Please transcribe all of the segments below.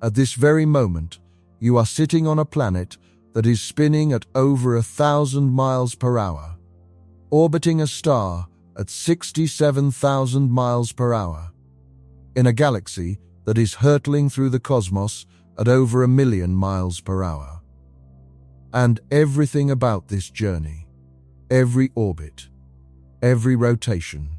At this very moment, you are sitting on a planet that is spinning at over 1,000 miles per hour, orbiting a star at 67,000 miles per hour, in a galaxy that is hurtling through the cosmos at over 1,000,000 miles per hour. And everything about this journey, every orbit, every rotation,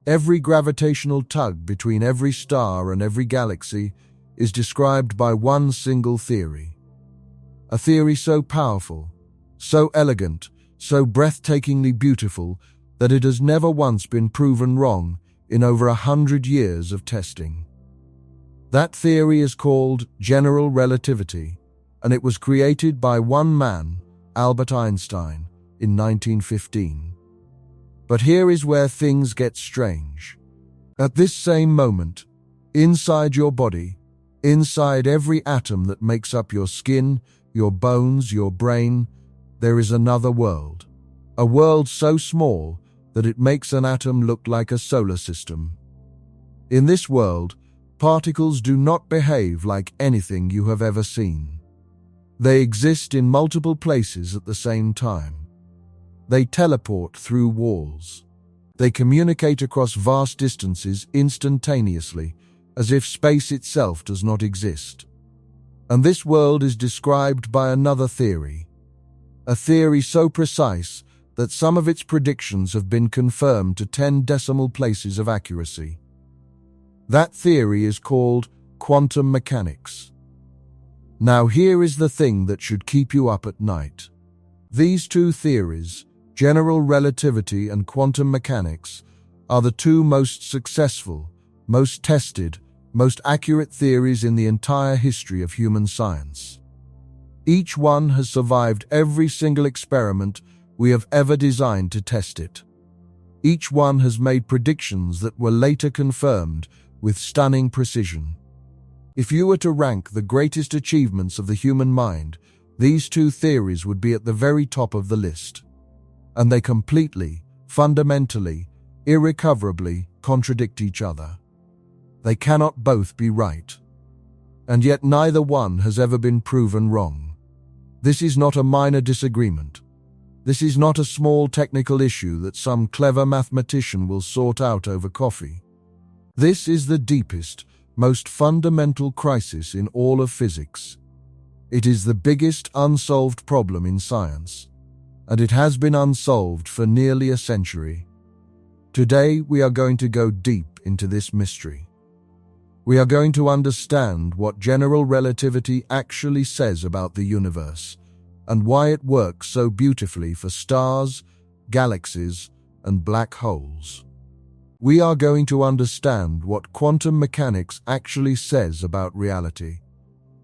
every gravitational tug between every star and every galaxy is described by one single theory. A theory so powerful, so elegant, so breathtakingly beautiful that it has never once been proven wrong in over 100 years of testing. That theory is called General Relativity, and it was created by one man, Albert Einstein, in 1915. But here is where things get strange. At this same moment, inside your body, inside every atom that makes up your skin, your bones, your brain, there is another world. A world so small that it makes an atom look like a solar system. In this world, particles do not behave like anything you have ever seen. They exist in multiple places at the same time. They teleport through walls. They communicate across vast distances instantaneously, as if space itself does not exist. And this world is described by another theory, a theory so precise that some of its predictions have been confirmed to 10 decimal places of accuracy. That theory is called quantum mechanics. Now here is the thing that should keep you up at night. These two theories, general relativity and quantum mechanics, are the two most successful, most tested, most accurate theories in the entire history of human science. Each one has survived every single experiment we have ever designed to test it. Each one has made predictions that were later confirmed with stunning precision. If you were to rank the greatest achievements of the human mind, these two theories would be at the very top of the list. And they completely, fundamentally, irrecoverably contradict each other. They cannot both be right. And yet neither one has ever been proven wrong. This is not a minor disagreement. This is not a small technical issue that some clever mathematician will sort out over coffee. This is the deepest, most fundamental crisis in all of physics. It is the biggest unsolved problem in science, and it has been unsolved for nearly a century. Today, we are going to go deep into this mystery. We are going to understand what general relativity actually says about the universe, and why it works so beautifully for stars, galaxies, and black holes. We are going to understand what quantum mechanics actually says about reality,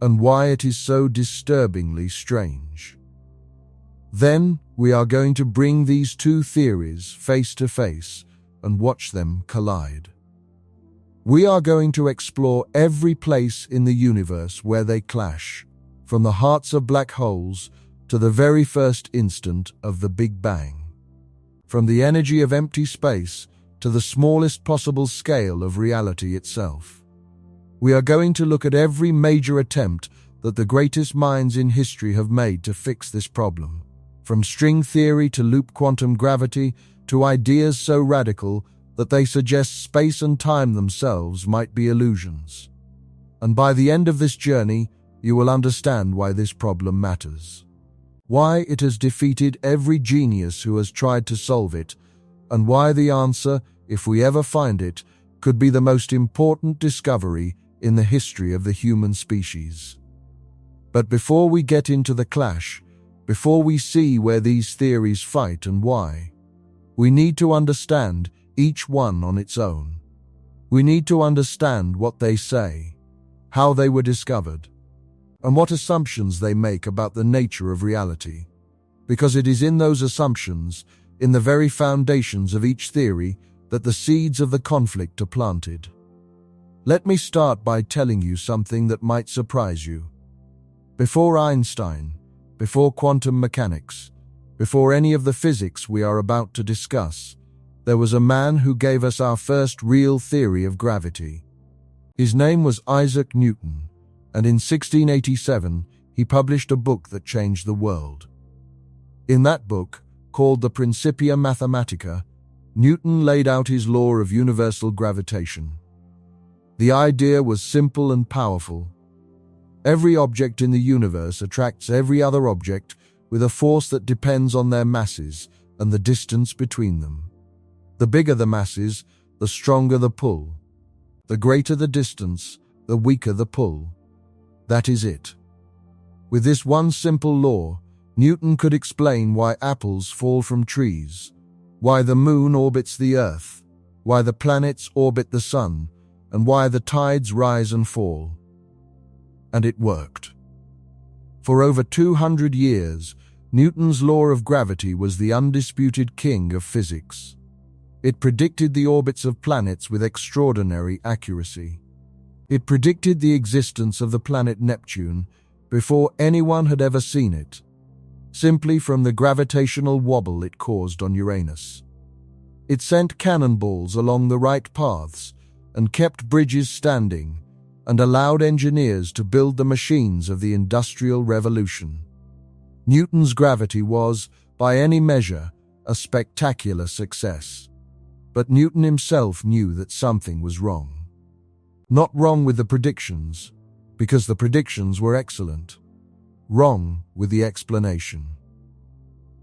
and why it is so disturbingly strange. Then, we are going to bring these two theories face to face and watch them collide. We are going to explore every place in the universe where they clash, from the hearts of black holes to the very first instant of the Big Bang, from the energy of empty space to the smallest possible scale of reality itself. We are going to look at every major attempt that the greatest minds in history have made to fix this problem, from string theory to loop quantum gravity to ideas so radical that they suggest space and time themselves might be illusions. And by the end of this journey, you will understand why this problem matters, why it has defeated every genius who has tried to solve it, and why the answer, if we ever find it, could be the most important discovery in the history of the human species. But before we get into the clash, before we see where these theories fight and why, we need to understand each one on its own. We need to understand what they say, how they were discovered, and what assumptions they make about the nature of reality. Because it is in those assumptions, in the very foundations of each theory, that the seeds of the conflict are planted. Let me start by telling you something that might surprise you. Before Einstein, before quantum mechanics, before any of the physics we are about to discuss, there was a man who gave us our first real theory of gravity. His name was Isaac Newton, and in 1687 he published a book that changed the world. In that book, called the Principia Mathematica, Newton laid out his law of universal gravitation. The idea was simple and powerful. Every object in the universe attracts every other object with a force that depends on their masses and the distance between them. The bigger the masses, the stronger the pull. The greater the distance, the weaker the pull. That is it. With this one simple law, Newton could explain why apples fall from trees, why the moon orbits the earth, why the planets orbit the sun, and why the tides rise and fall. And it worked. For over 200 years, Newton's law of gravity was the undisputed king of physics. It predicted the orbits of planets with extraordinary accuracy. It predicted the existence of the planet Neptune before anyone had ever seen it, simply from the gravitational wobble it caused on Uranus. It sent cannonballs along the right paths and kept bridges standing and allowed engineers to build the machines of the Industrial Revolution. Newton's gravity was, by any measure, a spectacular success. But Newton himself knew that something was wrong. Not wrong with the predictions, because the predictions were excellent. Wrong with the explanation.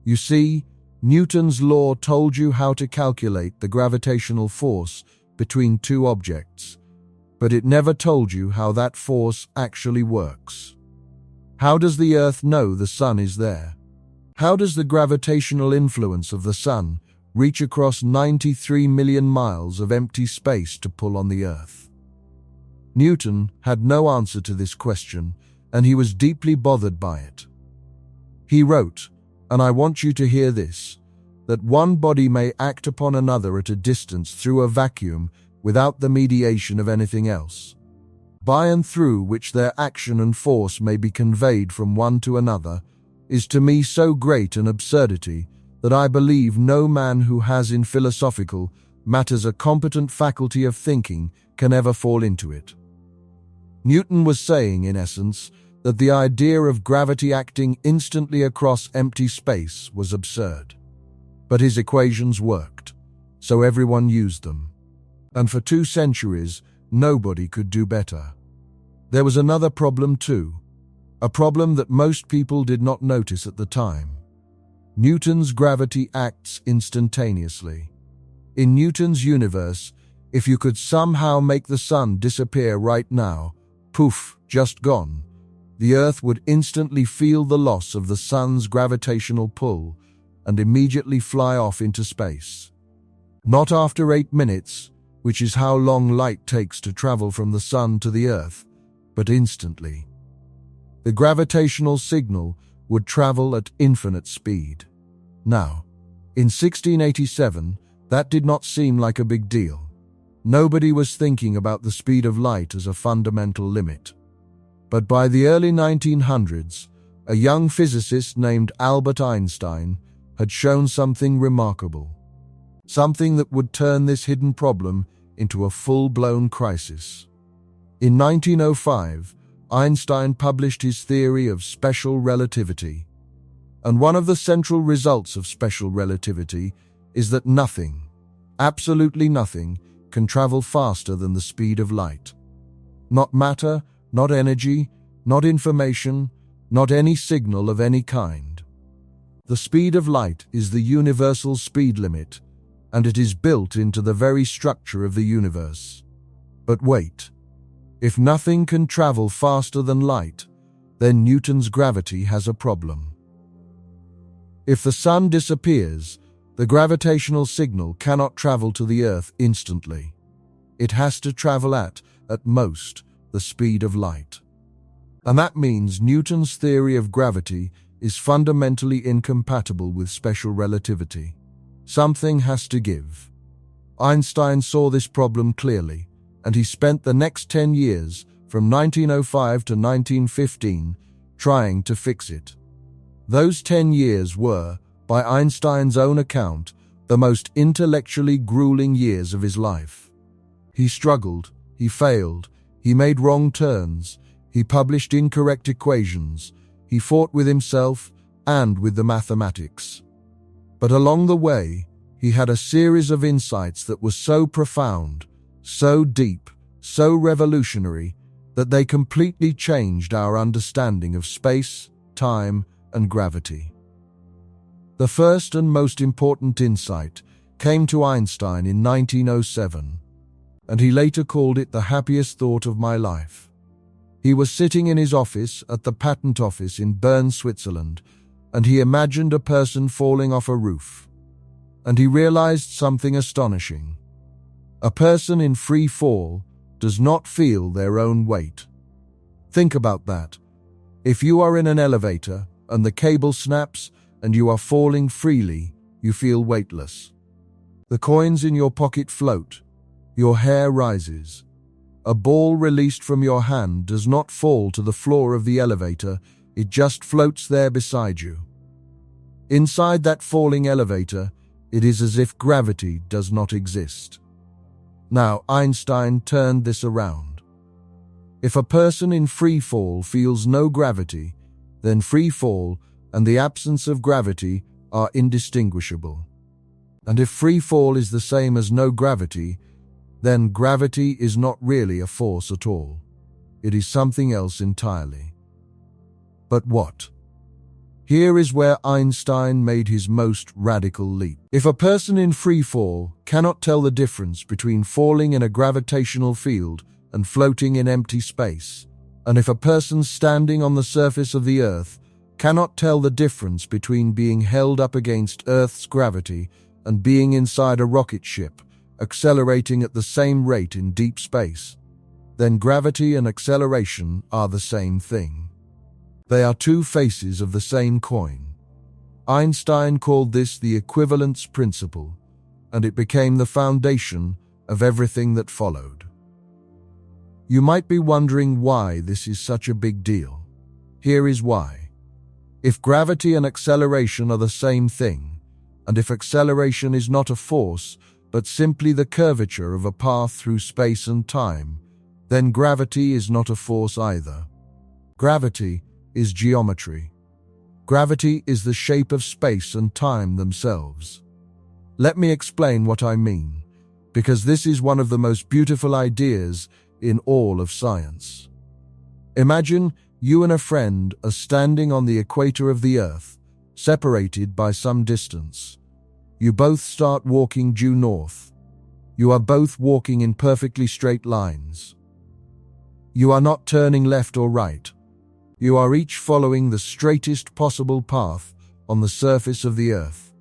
You see, Newton's law told you how to calculate the gravitational force between two objects, but it never told you how that force actually works. How does the Earth know the Sun is there? How does the gravitational influence of the Sun reach across 93 million miles of empty space to pull on the Earth? Newton had no answer to this question, and he was deeply bothered by it. He wrote, and I want you to hear this, that one body may act upon another at a distance through a vacuum without the mediation of anything else, by and through which their action and force may be conveyed from one to another, is to me so great an absurdity that I believe no man who has in philosophical matters a competent faculty of thinking can ever fall into it. Newton was saying, in essence, that the idea of gravity acting instantly across empty space was absurd. But his equations worked, so everyone used them. And for 2 centuries, nobody could do better. There was another problem too, a problem that most people did not notice at the time. Newton's gravity acts instantaneously. In Newton's universe, if you could somehow make the sun disappear right now, poof, just gone, the Earth would instantly feel the loss of the sun's gravitational pull and immediately fly off into space. Not after 8 minutes, which is how long light takes to travel from the sun to the Earth, but instantly. The gravitational signal would travel at infinite speed. Now, in 1687, that did not seem like a big deal. Nobody was thinking about the speed of light as a fundamental limit. But by the early 1900s, a young physicist named Albert Einstein had shown something remarkable. Something that would turn this hidden problem into a full-blown crisis. In 1905, Einstein published his theory of special relativity. And one of the central results of special relativity is that nothing, absolutely nothing, can travel faster than the speed of light. Not matter, not energy, not information, not any signal of any kind. The speed of light is the universal speed limit, and it is built into the very structure of the universe. But wait, if nothing can travel faster than light, then Newton's gravity has a problem. If the sun disappears, the gravitational signal cannot travel to the Earth instantly. It has to travel at most, the speed of light. And that means Newton's theory of gravity is fundamentally incompatible with special relativity. Something has to give. Einstein saw this problem clearly, and he spent the next 10 years, from 1905 to 1915, trying to fix it. Those 10 years were, by Einstein's own account, the most intellectually grueling years of his life. He struggled, he failed, he made wrong turns, He published incorrect equations. He fought with himself and with the mathematics. But along the way, he had a series of insights that were so profound, so deep, so revolutionary, that they completely changed our understanding of space, time, and gravity. The first and most important insight came to Einstein in 1907, and he later called it the happiest thought of my life. He was sitting in his office at the patent office in Bern, Switzerland, and he imagined a person falling off a roof. And he realized something astonishing. A person in free fall does not feel their own weight. Think about that. If you are in an elevator and the cable snaps and you are falling freely, you feel weightless. The coins in your pocket float. Your hair rises. A ball released from your hand does not fall to the floor of the elevator, it just floats there beside you. Inside that falling elevator, it is as if gravity does not exist. Now, Einstein turned this around. If a person in free fall feels no gravity, then free fall and the absence of gravity are indistinguishable. And if free fall is the same as no gravity, then gravity is not really a force at all. It is something else entirely. But what? Here is where Einstein made his most radical leap. If a person in free fall cannot tell the difference between falling in a gravitational field and floating in empty space, and if a person standing on the surface of the Earth cannot tell the difference between being held up against Earth's gravity and being inside a rocket ship, accelerating at the same rate in deep space, then gravity and acceleration are the same thing. They are two faces of the same coin. Einstein called this the equivalence principle, and it became the foundation of everything that followed. You might be wondering why this is such a big deal. Here is why. If gravity and acceleration are the same thing, and if acceleration is not a force, but simply the curvature of a path through space and time, then gravity is not a force either. Gravity is geometry. Gravity is the shape of space and time themselves. Let me explain what I mean, because this is one of the most beautiful ideas in all of science. Imagine you and a friend are standing on the equator of the Earth, separated by some distance. You both start walking due north. You are both walking in perfectly straight lines. You are not turning left or right. You are each following the straightest possible path on the surface of the Earth.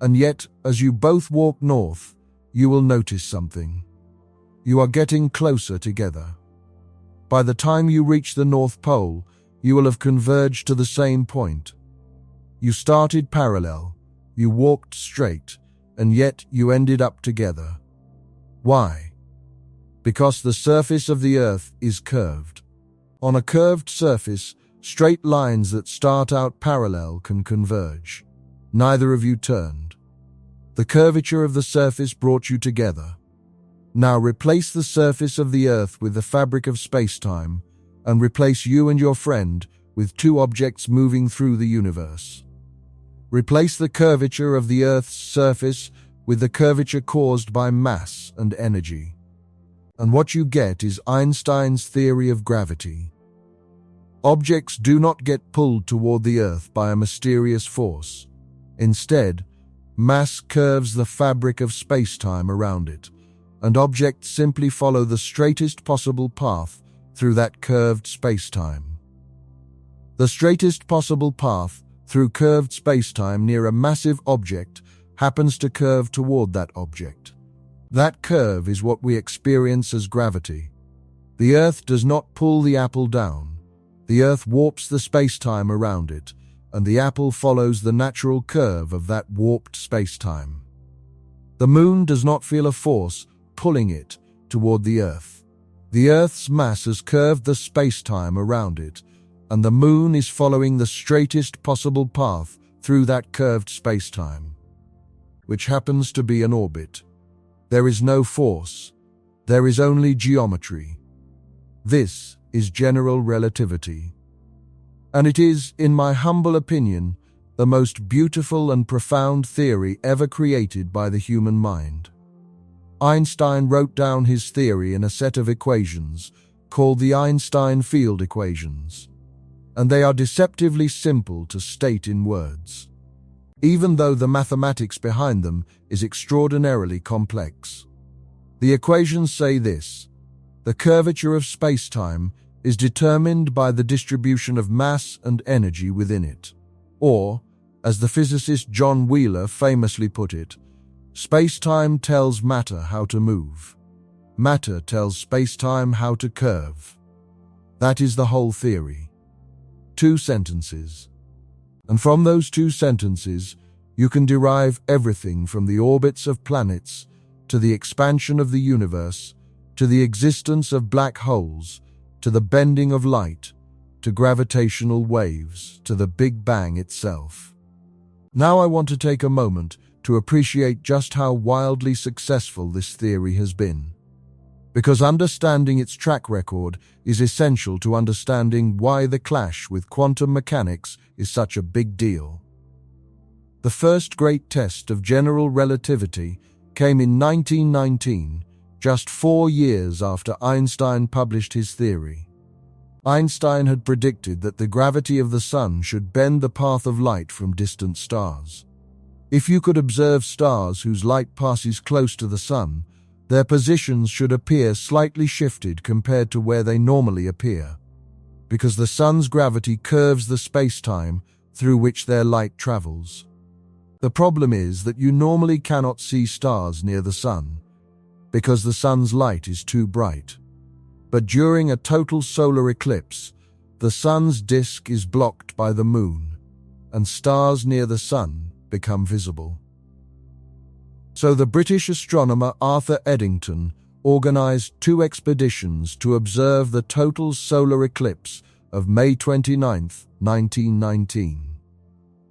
And yet, as you both walk north, you will notice something. You are getting closer together. By the time you reach the North Pole, you will have converged to the same point. You started parallel, you walked straight, and yet you ended up together. Why? Because the surface of the Earth is curved. On a curved surface, straight lines that start out parallel can converge. Neither of you turned. The curvature of the surface brought you together. Now replace the surface of the Earth with the fabric of spacetime, and replace you and your friend with two objects moving through the universe. Replace the curvature of the Earth's surface with the curvature caused by mass and energy. And what you get is Einstein's theory of gravity. Objects do not get pulled toward the Earth by a mysterious force. Instead, mass curves the fabric of spacetime around it, and objects simply follow the straightest possible path through that curved spacetime. The straightest possible path through curved spacetime near a massive object happens to curve toward that object. That curve is what we experience as gravity. The Earth does not pull the apple down. The Earth warps the spacetime around it, and the apple follows the natural curve of that warped spacetime. The Moon does not feel a force pulling it toward the Earth. The Earth's mass has curved the spacetime around it, and the Moon is following the straightest possible path through that curved spacetime, which happens to be an orbit. There is no force. There is only geometry. This is general relativity. And it is, in my humble opinion, the most beautiful and profound theory ever created by the human mind. Einstein wrote down his theory in a set of equations called the Einstein field equations, and they are deceptively simple to state in words, even though the mathematics behind them is extraordinarily complex. The equations say this: the curvature of spacetime is determined by the distribution of mass and energy within it. Or, as the physicist John Wheeler famously put it, spacetime tells matter how to move. Matter tells spacetime how to curve. That is the whole theory. 2 sentences. And from those 2 sentences, you can derive everything from the orbits of planets to the expansion of the universe, to the existence of black holes, to the bending of light, to gravitational waves, to the Big Bang itself. Now I want to take a moment to appreciate just how wildly successful this theory has been, because understanding its track record is essential to understanding why the clash with quantum mechanics is such a big deal. The first great test of general relativity came in 1919, just 4 years after Einstein published his theory. Einstein had predicted that the gravity of the sun should bend the path of light from distant stars. If you could observe stars whose light passes close to the sun, their positions should appear slightly shifted compared to where they normally appear, because the sun's gravity curves the space-time through which their light travels. The problem is that you normally cannot see stars near the sun, because the sun's light is too bright. But during a total solar eclipse, the sun's disk is blocked by the moon, and stars near the sun become visible. So the British astronomer Arthur Eddington organized 2 expeditions to observe the total solar eclipse of May 29, 1919.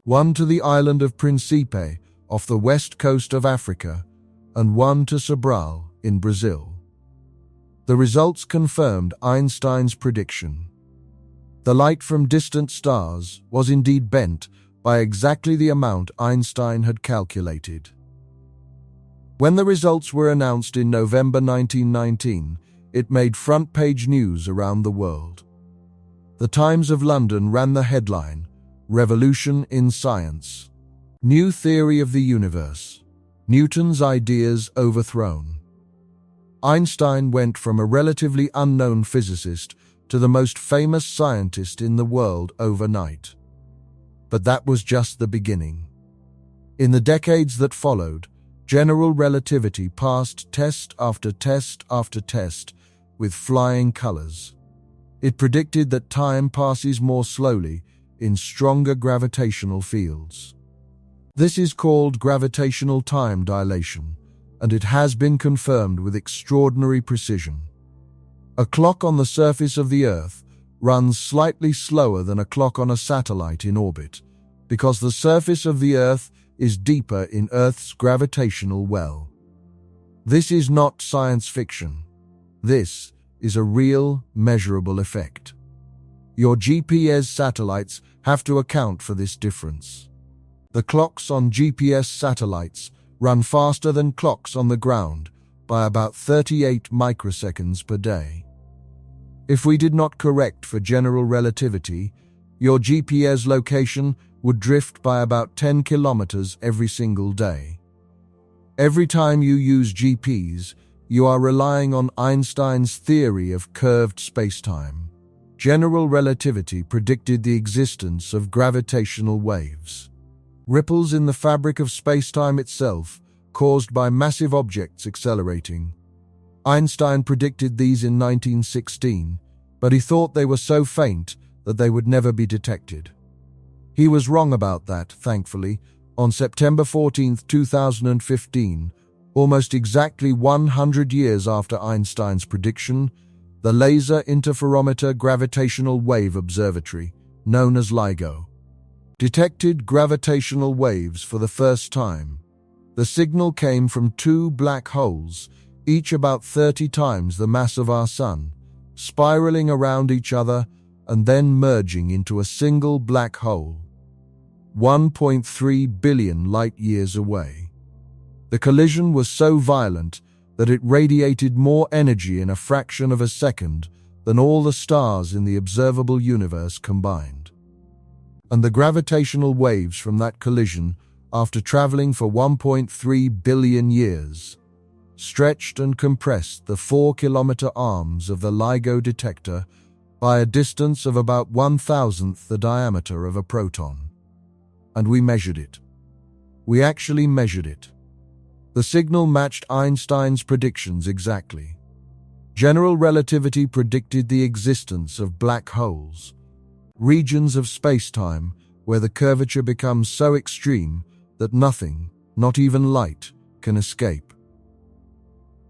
One to the island of Principe off the west coast of Africa, and one to Sobral in Brazil. The results confirmed Einstein's prediction. The light from distant stars was indeed bent by exactly the amount Einstein had calculated. When the results were announced in November 1919, it made front-page news around the world. The Times of London ran the headline, "Revolution in Science. New Theory of the Universe. Newton's Ideas Overthrown." Einstein went from a relatively unknown physicist to the most famous scientist in the world overnight. But that was just the beginning. In the decades that followed, general relativity passed test after test after test with flying colors. It predicted that time passes more slowly in stronger gravitational fields. This is called gravitational time dilation, and it has been confirmed with extraordinary precision. A clock on the surface of the Earth runs slightly slower than a clock on a satellite in orbit, because the surface of the Earth is deeper in Earth's gravitational well. This is not science fiction. This is a real, measurable effect. Your GPS satellites have to account for this difference. The clocks on GPS satellites run faster than clocks on the ground by about 38 microseconds per day. If we did not correct for general relativity, your GPS location would drift by about 10 kilometers every single day. Every time you use GPS, you are relying on Einstein's theory of curved spacetime. General relativity predicted the existence of gravitational waves, ripples in the fabric of spacetime itself, caused by massive objects accelerating. Einstein predicted these in 1916, but he thought they were so faint that they would never be detected. He was wrong about that, thankfully. On September 14, 2015, almost exactly 100 years after Einstein's prediction, the Laser Interferometer Gravitational Wave Observatory, known as LIGO, detected gravitational waves for the first time. The signal came from 2 black holes, each about 30 times the mass of our Sun, spiraling around each other and then merging into a single black hole, 1.3 billion light-years away. The collision was so violent that it radiated more energy in a fraction of a second than all the stars in the observable universe combined. And the gravitational waves from that collision, after traveling for 1.3 billion years, stretched and compressed the 4-kilometer arms of the LIGO detector by a distance of about 1,000th the diameter of a proton. And we measured it. We actually measured it. The signal matched Einstein's predictions exactly. General Relativity predicted the existence of black holes, regions of spacetime where the curvature becomes so extreme that nothing, not even light, can escape.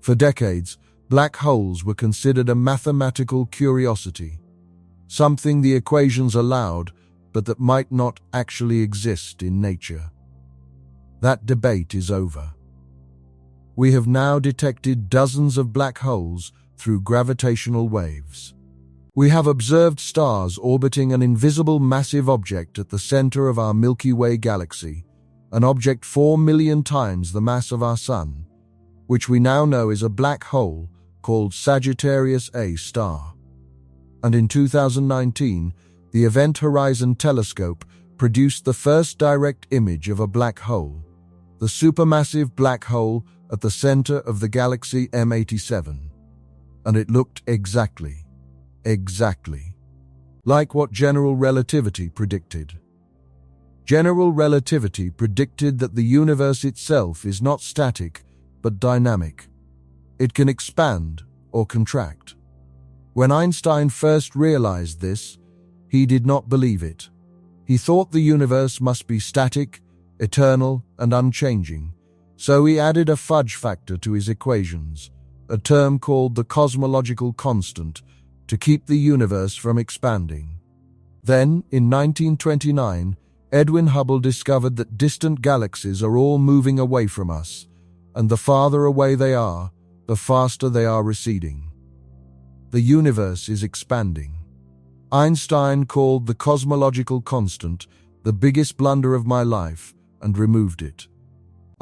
For decades, black holes were considered a mathematical curiosity, something the equations allowed but that might not actually exist in nature. That debate is over. We have now detected dozens of black holes through gravitational waves. We have observed stars orbiting an invisible massive object at the center of our Milky Way galaxy, an object 4 million times the mass of our Sun, which we now know is a black hole called Sagittarius A star. And in 2019, the Event Horizon Telescope produced the first direct image of a black hole, the supermassive black hole at the center of the galaxy M87. And it looked exactly like what General Relativity predicted. General Relativity predicted that the universe itself is not static, but dynamic. It can expand or contract. When Einstein first realized this, he did not believe it. He thought the universe must be static, eternal, and unchanging, so he added a fudge factor to his equations, a term called the cosmological constant, to keep the universe from expanding. Then, in 1929, Edwin Hubble discovered that distant galaxies are all moving away from us, and the farther away they are, the faster they are receding. The universe is expanding. Einstein called the cosmological constant the biggest blunder of my life and removed it.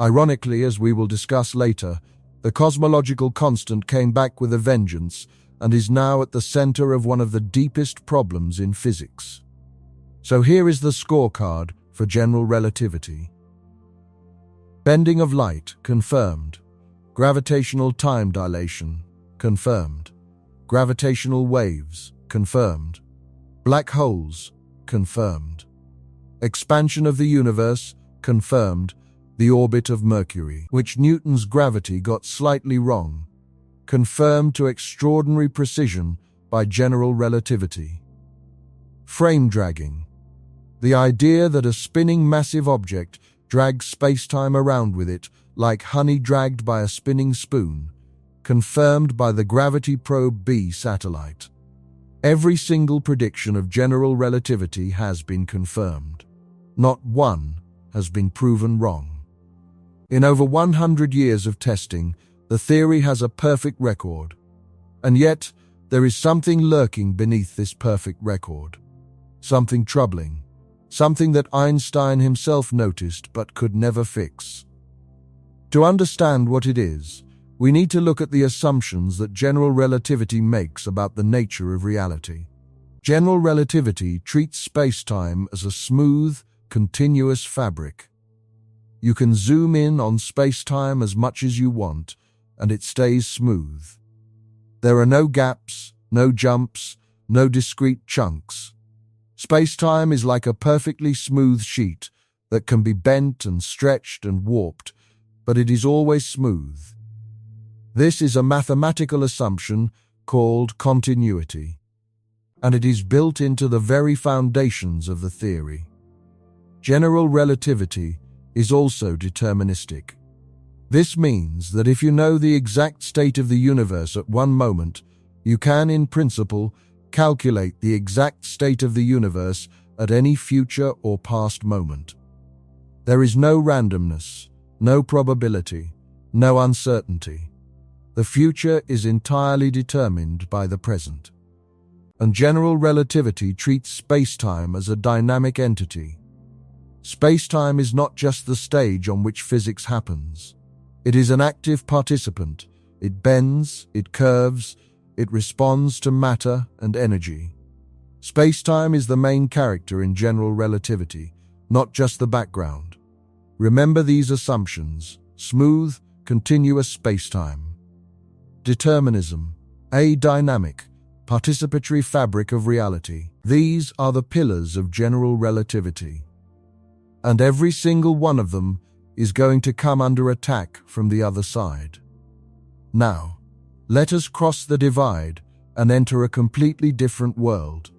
Ironically, as we will discuss later, the cosmological constant came back with a vengeance and is now at the center of one of the deepest problems in physics. So here is the scorecard for general relativity. Bending of light, confirmed. Gravitational time dilation, confirmed. Gravitational waves, confirmed. Black holes, confirmed. Expansion of the universe, confirmed. The orbit of Mercury, which Newton's gravity got slightly wrong, confirmed to extraordinary precision by general relativity. Frame dragging. The idea that a spinning massive object drags space-time around with it like honey dragged by a spinning spoon, confirmed by the Gravity Probe B satellite. Every single prediction of general relativity has been confirmed. Not one has been proven wrong. In over 100 years of testing, the theory has a perfect record. And yet, there is something lurking beneath this perfect record. Something troubling. Something that Einstein himself noticed but could never fix. To understand what it is, we need to look at the assumptions that general relativity makes about the nature of reality. General relativity treats space-time as a smooth, continuous fabric. You can zoom in on space-time as much as you want, and it stays smooth. There are no gaps, no jumps, no discrete chunks. Space-time is like a perfectly smooth sheet that can be bent and stretched and warped, but it is always smooth. This is a mathematical assumption called continuity, and it is built into the very foundations of the theory. General relativity is also deterministic. This means that if you know the exact state of the universe at one moment, you can, in principle, calculate the exact state of the universe at any future or past moment. There is no randomness, no probability, no uncertainty. The future is entirely determined by the present. And general relativity treats spacetime as a dynamic entity. Spacetime is not just the stage on which physics happens. It is an active participant. It bends, it curves, it responds to matter and energy. Spacetime is the main character in general relativity, not just the background. Remember these assumptions: smooth, continuous spacetime. Determinism, a dynamic, participatory fabric of reality. These are the pillars of general relativity. And every single one of them is going to come under attack from the other side. Now, let us cross the divide and enter a completely different world.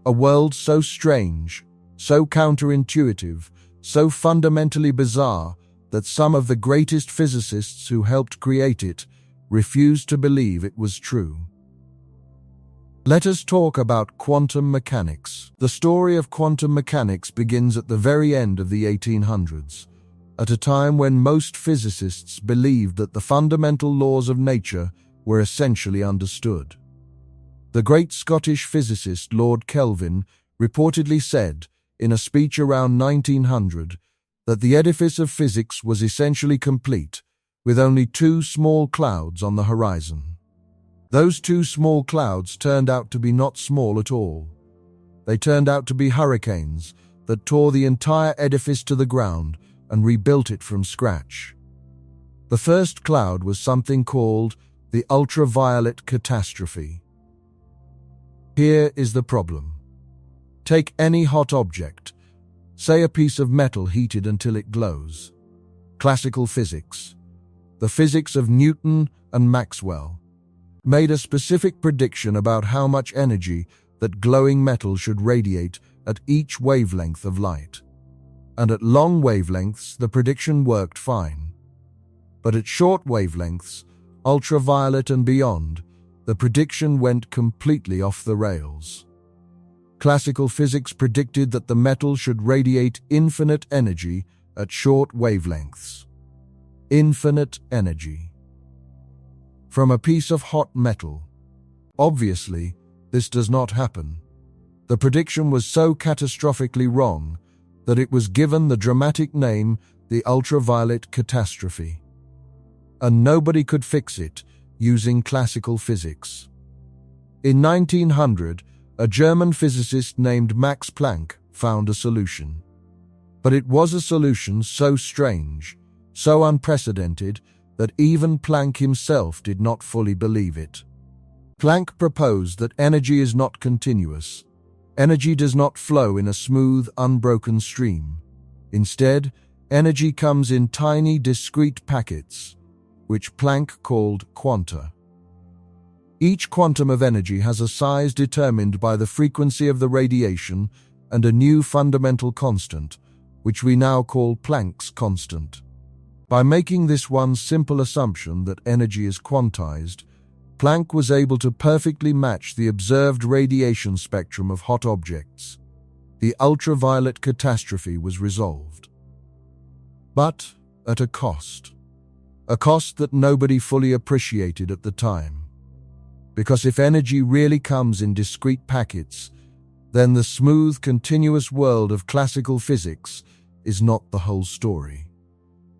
A world so strange, so counterintuitive, so fundamentally bizarre that some of the greatest physicists who helped create it refused to believe it was true. Let us talk about quantum mechanics. The story of quantum mechanics begins at the very end of the 1800s, at a time when most physicists believed that the fundamental laws of nature were essentially understood. The great Scottish physicist Lord Kelvin reportedly said, in a speech around 1900, that the edifice of physics was essentially complete, with only two small clouds on the horizon. Those two small clouds turned out to be not small at all. They turned out to be hurricanes that tore the entire edifice to the ground and rebuilt it from scratch. The first cloud was something called the ultraviolet catastrophe. Here is the problem. Take any hot object, say a piece of metal heated until it glows. Classical physics, the physics of Newton and Maxwell, made a specific prediction about how much energy that glowing metal should radiate at each wavelength of light. And at long wavelengths, the prediction worked fine. But at short wavelengths, ultraviolet and beyond, the prediction went completely off the rails. Classical physics predicted that the metal should radiate infinite energy at short wavelengths. Infinite energy from a piece of hot metal. Obviously, this does not happen. The prediction was so catastrophically wrong that it was given the dramatic name the ultraviolet catastrophe. And nobody could fix it using classical physics. In 1900, a German physicist named Max Planck found a solution. But it was a solution so strange, so unprecedented, that even Planck himself did not fully believe it. Planck proposed that energy is not continuous. Energy does not flow in a smooth, unbroken stream. Instead, energy comes in tiny, discrete packets, which Planck called quanta. Each quantum of energy has a size determined by the frequency of the radiation and a new fundamental constant, which we now call Planck's constant. By making this one simple assumption that energy is quantized, Planck was able to perfectly match the observed radiation spectrum of hot objects. The ultraviolet catastrophe was resolved. But at a cost that nobody fully appreciated at the time. Because if energy really comes in discrete packets, then the smooth, continuous world of classical physics is not the whole story.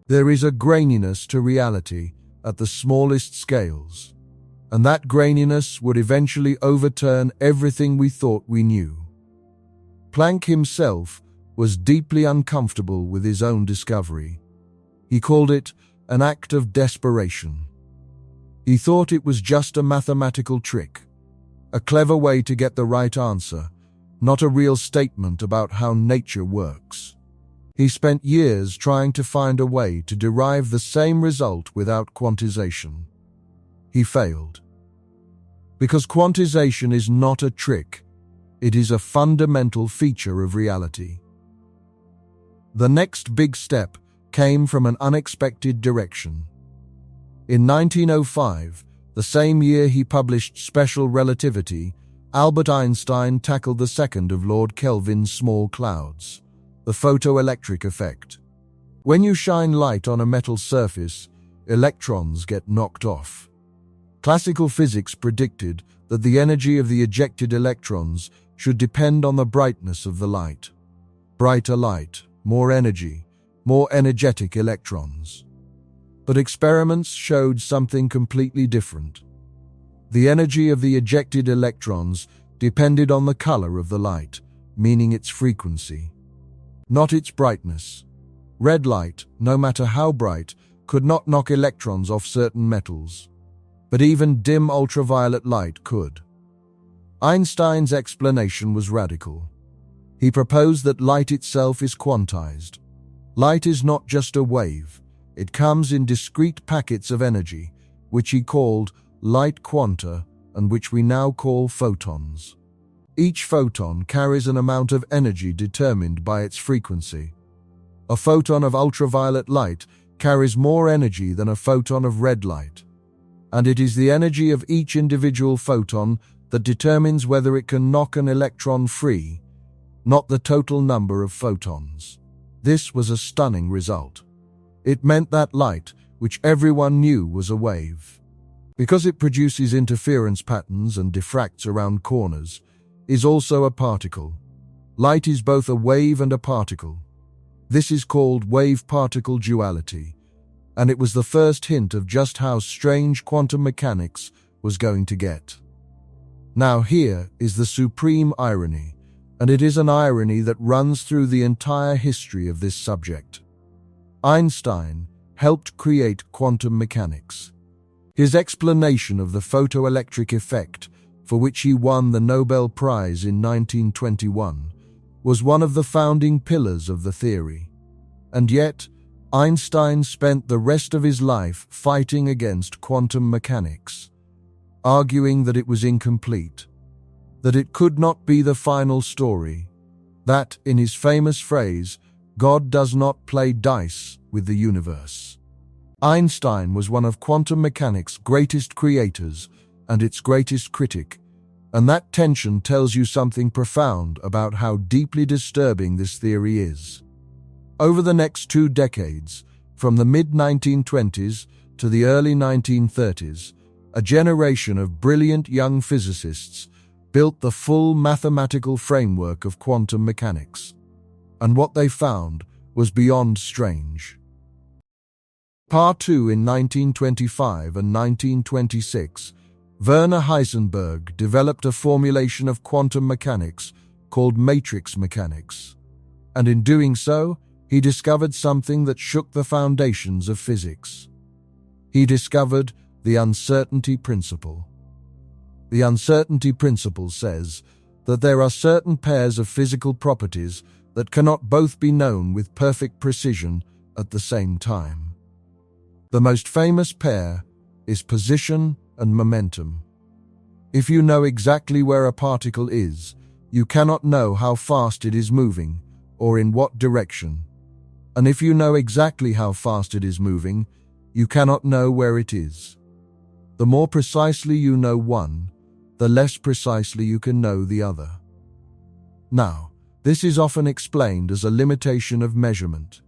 There is a graininess to reality at the smallest scales, and that graininess would eventually overturn everything we thought we knew. Planck himself was deeply uncomfortable with his own discovery. He called it an act of desperation. He thought it was just a mathematical trick, a clever way to get the right answer, not a real statement about how nature works. He spent years trying to find a way to derive the same result without quantization. He failed. Because quantization is not a trick, it is a fundamental feature of reality. The next big step came from an unexpected direction. In 1905, the same year he published Special Relativity, Albert Einstein tackled the second of Lord Kelvin's small clouds, the photoelectric effect. When you shine light on a metal surface, electrons get knocked off. Classical physics predicted that the energy of the ejected electrons should depend on the brightness of the light. Brighter light, more energy, more energetic electrons. But experiments showed something completely different. The energy of the ejected electrons depended on the color of the light, meaning its frequency, not its brightness. Red light, no matter how bright, could not knock electrons off certain metals, but even dim ultraviolet light could. Einstein's explanation was radical. He proposed that light itself is quantized. Light is not just a wave, it comes in discrete packets of energy, which he called light quanta and which we now call photons. Each photon carries an amount of energy determined by its frequency. A photon of ultraviolet light carries more energy than a photon of red light, and it is the energy of each individual photon that determines whether it can knock an electron free, not the total number of photons. This was a stunning result. It meant that light, which everyone knew was a wave, because it produces interference patterns and diffracts around corners, is also a particle. Light is both a wave and a particle. This is called wave-particle duality, and it was the first hint of just how strange quantum mechanics was going to get. Now here is the supreme irony, and it is an irony that runs through the entire history of this subject. Einstein helped create quantum mechanics. His explanation of the photoelectric effect, for which he won the Nobel Prize in 1921, was one of the founding pillars of the theory. And yet, Einstein spent the rest of his life fighting against quantum mechanics, arguing that it was incomplete, that it could not be the final story, that, in his famous phrase, God does not play dice with the universe. Einstein was one of quantum mechanics' greatest creators and its greatest critic, and that tension tells you something profound about how deeply disturbing this theory is. Over the next 2 decades, from the mid-1920s to the early 1930s, a generation of brilliant young physicists built the full mathematical framework of quantum mechanics, and what they found was beyond strange. Part 2 in 1925 and 1926, Werner Heisenberg developed a formulation of quantum mechanics called matrix mechanics, and in doing so, he discovered something that shook the foundations of physics. He discovered the uncertainty principle. The uncertainty principle says that there are certain pairs of physical properties that cannot both be known with perfect precision at the same time. The most famous pair is position and momentum. If you know exactly where a particle is, you cannot know how fast it is moving or in what direction. And if you know exactly how fast it is moving, you cannot know where it is. The more precisely you know one, the less precisely you can know the other. Now, this is often explained as a limitation of measurement.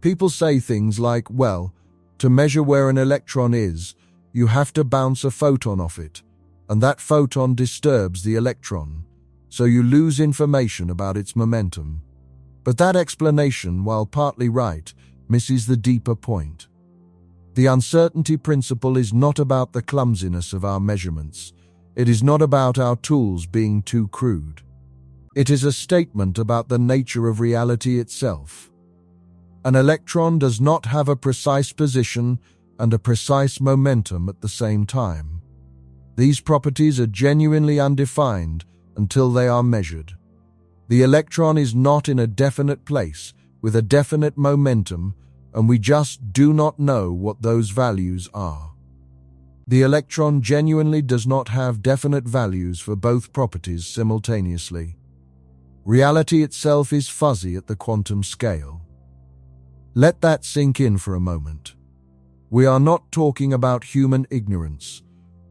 People say things like, well, to measure where an electron is, you have to bounce a photon off it, and that photon disturbs the electron, so you lose information about its momentum. But that explanation, while partly right, misses the deeper point. The uncertainty principle is not about the clumsiness of our measurements. It is not about our tools being too crude. It is a statement about the nature of reality itself. An electron does not have a precise position and a precise momentum at the same time. These properties are genuinely undefined until they are measured. The electron is not in a definite place with a definite momentum, and we just do not know what those values are. The electron genuinely does not have definite values for both properties simultaneously. Reality itself is fuzzy at the quantum scale. Let that sink in for a moment. We are not talking about human ignorance.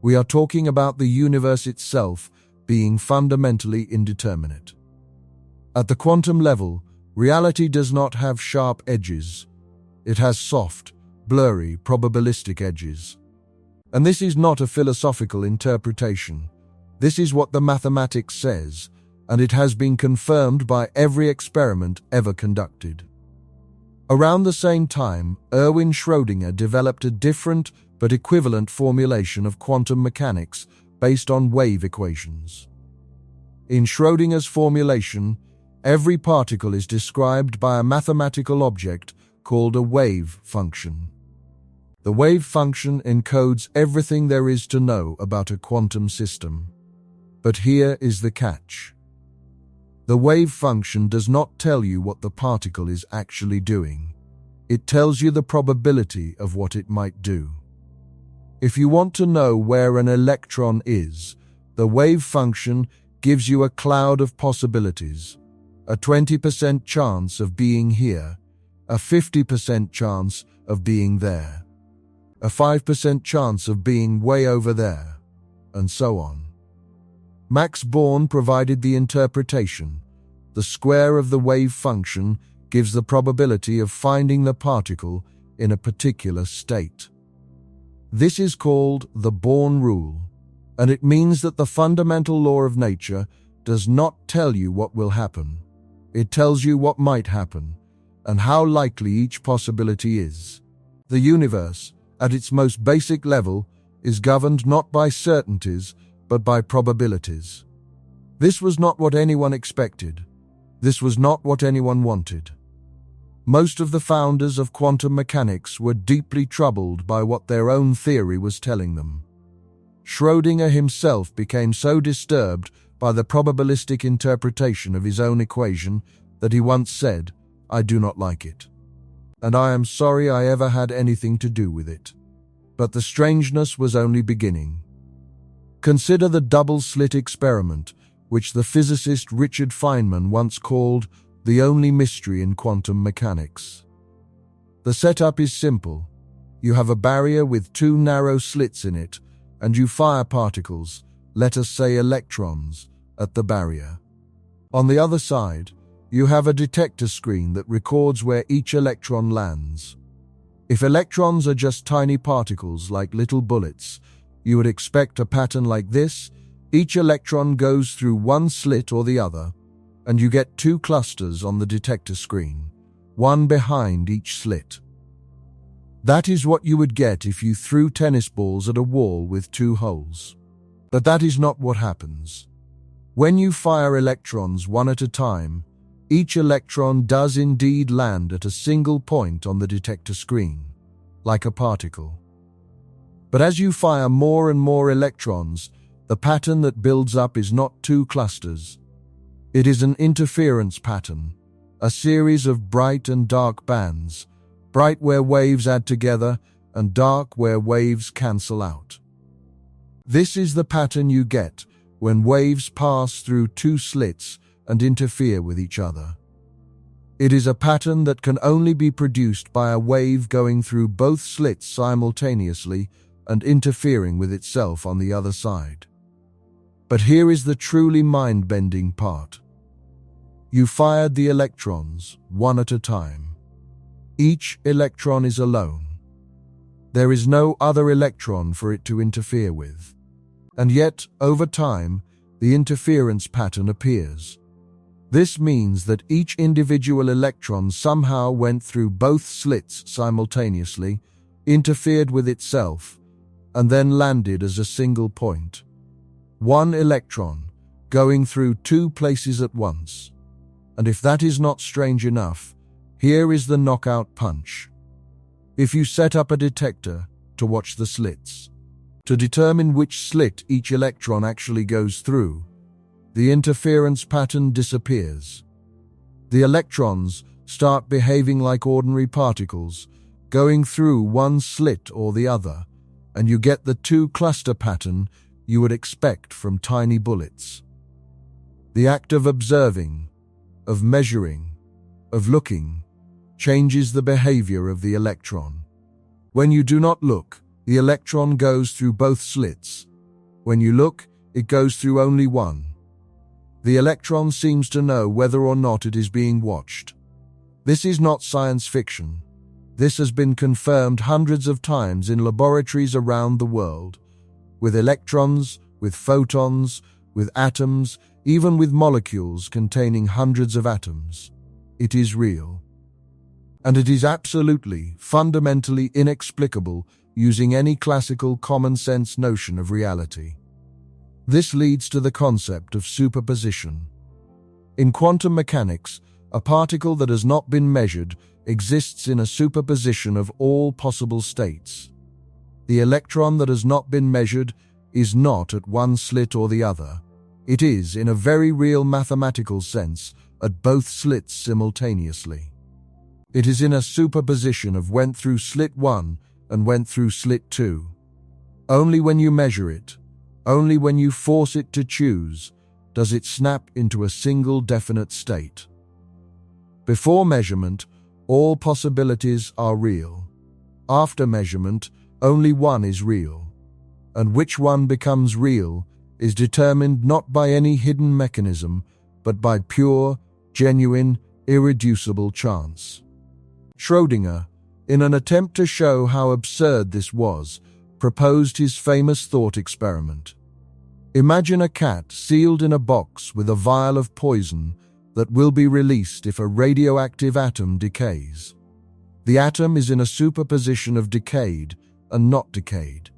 We are talking about the universe itself being fundamentally indeterminate. At the quantum level, reality does not have sharp edges. It has soft, blurry, probabilistic edges. And this is not a philosophical interpretation. This is what the mathematics says, and it has been confirmed by every experiment ever conducted. Around the same time, Erwin Schrödinger developed a different but equivalent formulation of quantum mechanics based on wave equations. In Schrödinger's formulation, every particle is described by a mathematical object called a wave function. The wave function encodes everything there is to know about a quantum system. But here is the catch. The wave function does not tell you what the particle is actually doing. It tells you the probability of what it might do. If you want to know where an electron is, the wave function gives you a cloud of possibilities. A 20% chance of being here, a 50% chance of being there, a 5% chance of being way over there, and so on. Max Born provided the interpretation. The square of the wave function gives the probability of finding the particle in a particular state. This is called the Born rule, and it means that the fundamental law of nature does not tell you what will happen. It tells you what might happen, and how likely each possibility is. The universe, at its most basic level, is governed not by certainties, but by probabilities. This was not what anyone expected. This was not what anyone wanted. Most of the founders of quantum mechanics were deeply troubled by what their own theory was telling them. Schrödinger himself became so disturbed by the probabilistic interpretation of his own equation that he once said, "I do not like it, and I am sorry I ever had anything to do with it." But the strangeness was only beginning. Consider the double-slit experiment, which the physicist Richard Feynman once called the only mystery in quantum mechanics. The setup is simple. You have a barrier with two narrow slits in it, and you fire particles, let us say electrons, at the barrier. On the other side, you have a detector screen that records where each electron lands. If electrons are just tiny particles like little bullets, you would expect a pattern like this. Each electron goes through one slit or the other, and you get two clusters on the detector screen, one behind each slit. That is what you would get if you threw tennis balls at a wall with two holes. But that is not what happens. When you fire electrons one at a time, each electron does indeed land at a single point on the detector screen, like a particle. But as you fire more and more electrons, the pattern that builds up is not two clusters. It is an interference pattern, a series of bright and dark bands, bright where waves add together and dark where waves cancel out. This is the pattern you get when waves pass through two slits and interfere with each other. It is a pattern that can only be produced by a wave going through both slits simultaneously and interfering with itself on the other side. But here is the truly mind-bending part. You fired the electrons, one at a time. Each electron is alone. There is no other electron for it to interfere with. And yet, over time, the interference pattern appears. This means that each individual electron somehow went through both slits simultaneously, interfered with itself, and then landed as a single point. One electron, going through two places at once. And if that is not strange enough, here is the knockout punch. If you set up a detector to watch the slits, to determine which slit each electron actually goes through, the interference pattern disappears. The electrons start behaving like ordinary particles, going through one slit or the other, and you get the two-cluster pattern you would expect from tiny bullets. The act of observing, of measuring, of looking, changes the behavior of the electron. When you do not look, the electron goes through both slits. When you look, it goes through only one. The electron seems to know whether or not it is being watched. This is not science fiction. This has been confirmed hundreds of times in laboratories around the world, with electrons, with photons, with atoms, even with molecules containing hundreds of atoms. It is real. And it is absolutely, fundamentally inexplicable using any classical common-sense notion of reality. This leads to the concept of superposition. In quantum mechanics, a particle that has not been measured exists in a superposition of all possible states. The electron that has not been measured is not at one slit or the other. It is, in a very real mathematical sense, at both slits simultaneously. It is in a superposition of went through slit 1 and went through slit 2. Only when you measure it, only when you force it to choose, does it snap into a single definite state. Before measurement, all possibilities are real. After measurement, only one is real. And which one becomes real is determined not by any hidden mechanism, but by pure, genuine, irreducible chance. Schrödinger, in an attempt to show how absurd this was, proposed his famous thought experiment. Imagine a cat sealed in a box with a vial of poison that will be released if a radioactive atom decays. The atom is in a superposition of decayed and not decayed.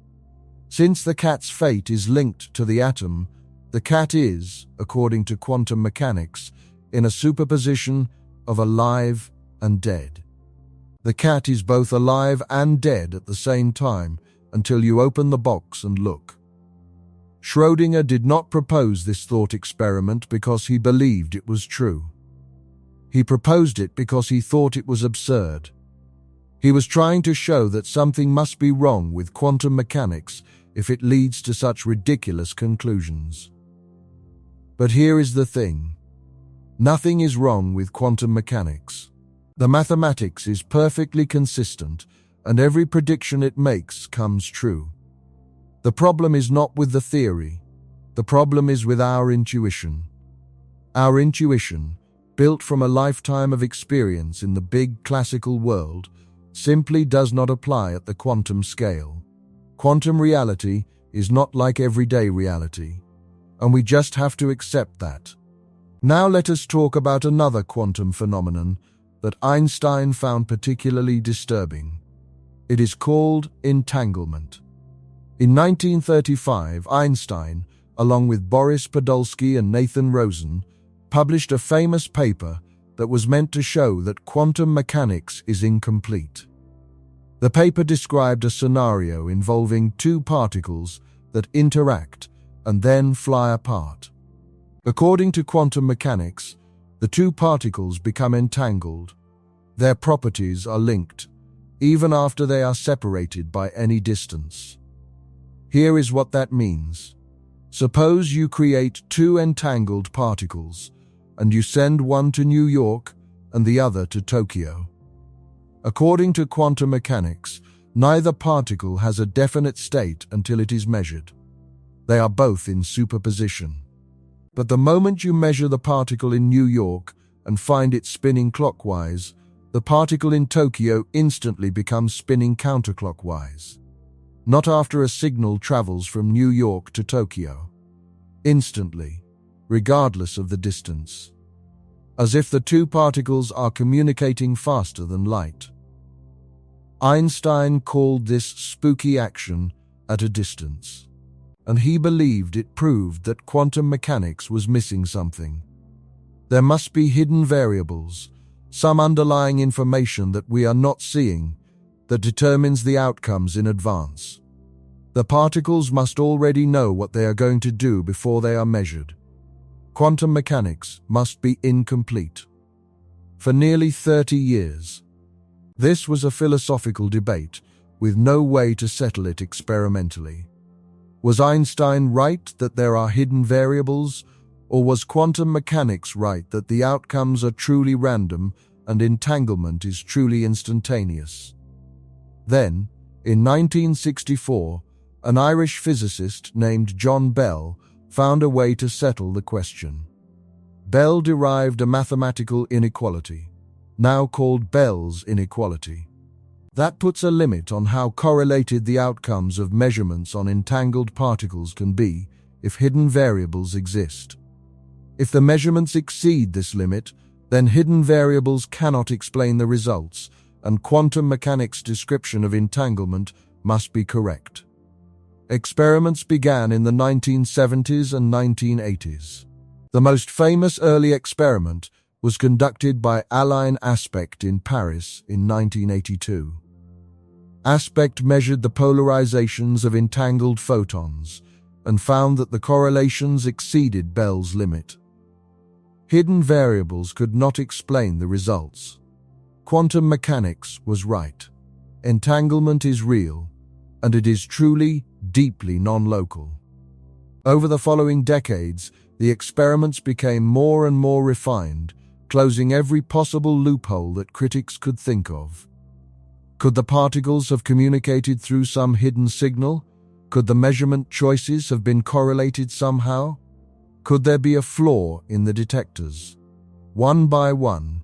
Since the cat's fate is linked to the atom, the cat is, according to quantum mechanics, in a superposition of alive and dead. The cat is both alive and dead at the same time until you open the box and look. Schrödinger did not propose this thought experiment because he believed it was true. He proposed it because he thought it was absurd. He was trying to show that something must be wrong with quantum mechanics if it leads to such ridiculous conclusions. But here is the thing. Nothing is wrong with quantum mechanics. The mathematics is perfectly consistent, and every prediction it makes comes true. The problem is not with the theory. The problem is with our intuition. Our intuition, built from a lifetime of experience in the big classical world, simply does not apply at the quantum scale. Quantum reality is not like everyday reality, and we just have to accept that. Now let us talk about another quantum phenomenon that Einstein found particularly disturbing. It is called entanglement. In 1935, Einstein, along with Boris Podolsky and Nathan Rosen, published a famous paper that was meant to show that quantum mechanics is incomplete. The paper described a scenario involving two particles that interact and then fly apart. According to quantum mechanics, the two particles become entangled. Their properties are linked, even after they are separated by any distance. Here is what that means. Suppose you create two entangled particles, and you send one to New York and the other to Tokyo. According to quantum mechanics, neither particle has a definite state until it is measured. They are both in superposition. But the moment you measure the particle in New York and find it spinning clockwise, the particle in Tokyo instantly becomes spinning counterclockwise. Not after a signal travels from New York to Tokyo. Instantly, regardless of the distance. As if the two particles are communicating faster than light. Einstein called this spooky action at a distance, and he believed it proved that quantum mechanics was missing something. There must be hidden variables, some underlying information that we are not seeing, that determines the outcomes in advance. The particles must already know what they are going to do before they are measured. Quantum mechanics must be incomplete. For nearly 30 years, this was a philosophical debate with no way to settle it experimentally. Was Einstein right that there are hidden variables, or was quantum mechanics right that the outcomes are truly random and entanglement is truly instantaneous? Then, in 1964, an Irish physicist named John Bell found a way to settle the question. Bell derived a mathematical inequality, now called Bell's inequality. That puts a limit on how correlated the outcomes of measurements on entangled particles can be if hidden variables exist. If the measurements exceed this limit, then hidden variables cannot explain the results, and quantum mechanics' description of entanglement must be correct. Experiments began in the 1970s and 1980s. The most famous early experiment was conducted by Alain Aspect in Paris in 1982. Aspect measured the polarizations of entangled photons and found that the correlations exceeded Bell's limit. Hidden variables could not explain the results. Quantum mechanics was right. Entanglement is real, and it is truly, deeply non-local. Over the following decades, the experiments became more and more refined, closing every possible loophole that critics could think of. Could the particles have communicated through some hidden signal? Could the measurement choices have been correlated somehow? Could there be a flaw in the detectors? One by one,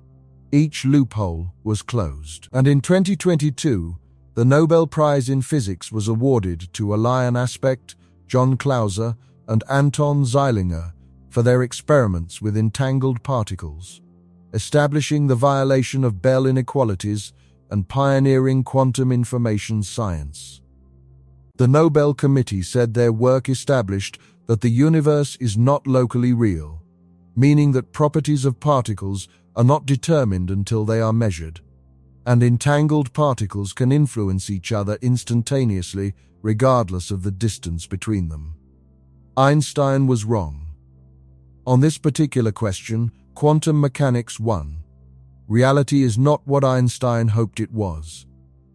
each loophole was closed. And in 2022, the Nobel Prize in Physics was awarded to Alain Aspect, John Clauser, and Anton Zeilinger for their experiments with entangled particles, establishing the violation of Bell inequalities and pioneering quantum information science. The Nobel Committee said their work established that the universe is not locally real, meaning that properties of particles are not determined until they are measured, and entangled particles can influence each other instantaneously regardless of the distance between them. Einstein was wrong. On this particular question, quantum mechanics won. Reality is not what Einstein hoped it was.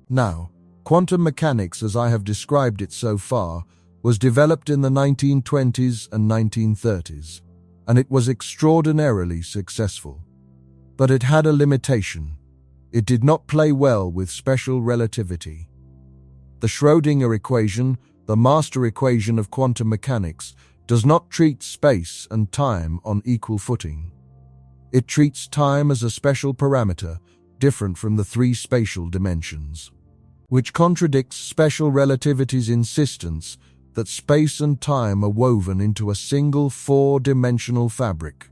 Now, quantum mechanics, as I have described it so far, was developed in the 1920s and 1930s, and it was extraordinarily successful. But it had a limitation. It did not play well with special relativity. The Schrödinger equation, the master equation of quantum mechanics, does not treat space and time on equal footing. It treats time as a special parameter, different from the three spatial dimensions, which contradicts special relativity's insistence that space and time are woven into a single four-dimensional fabric.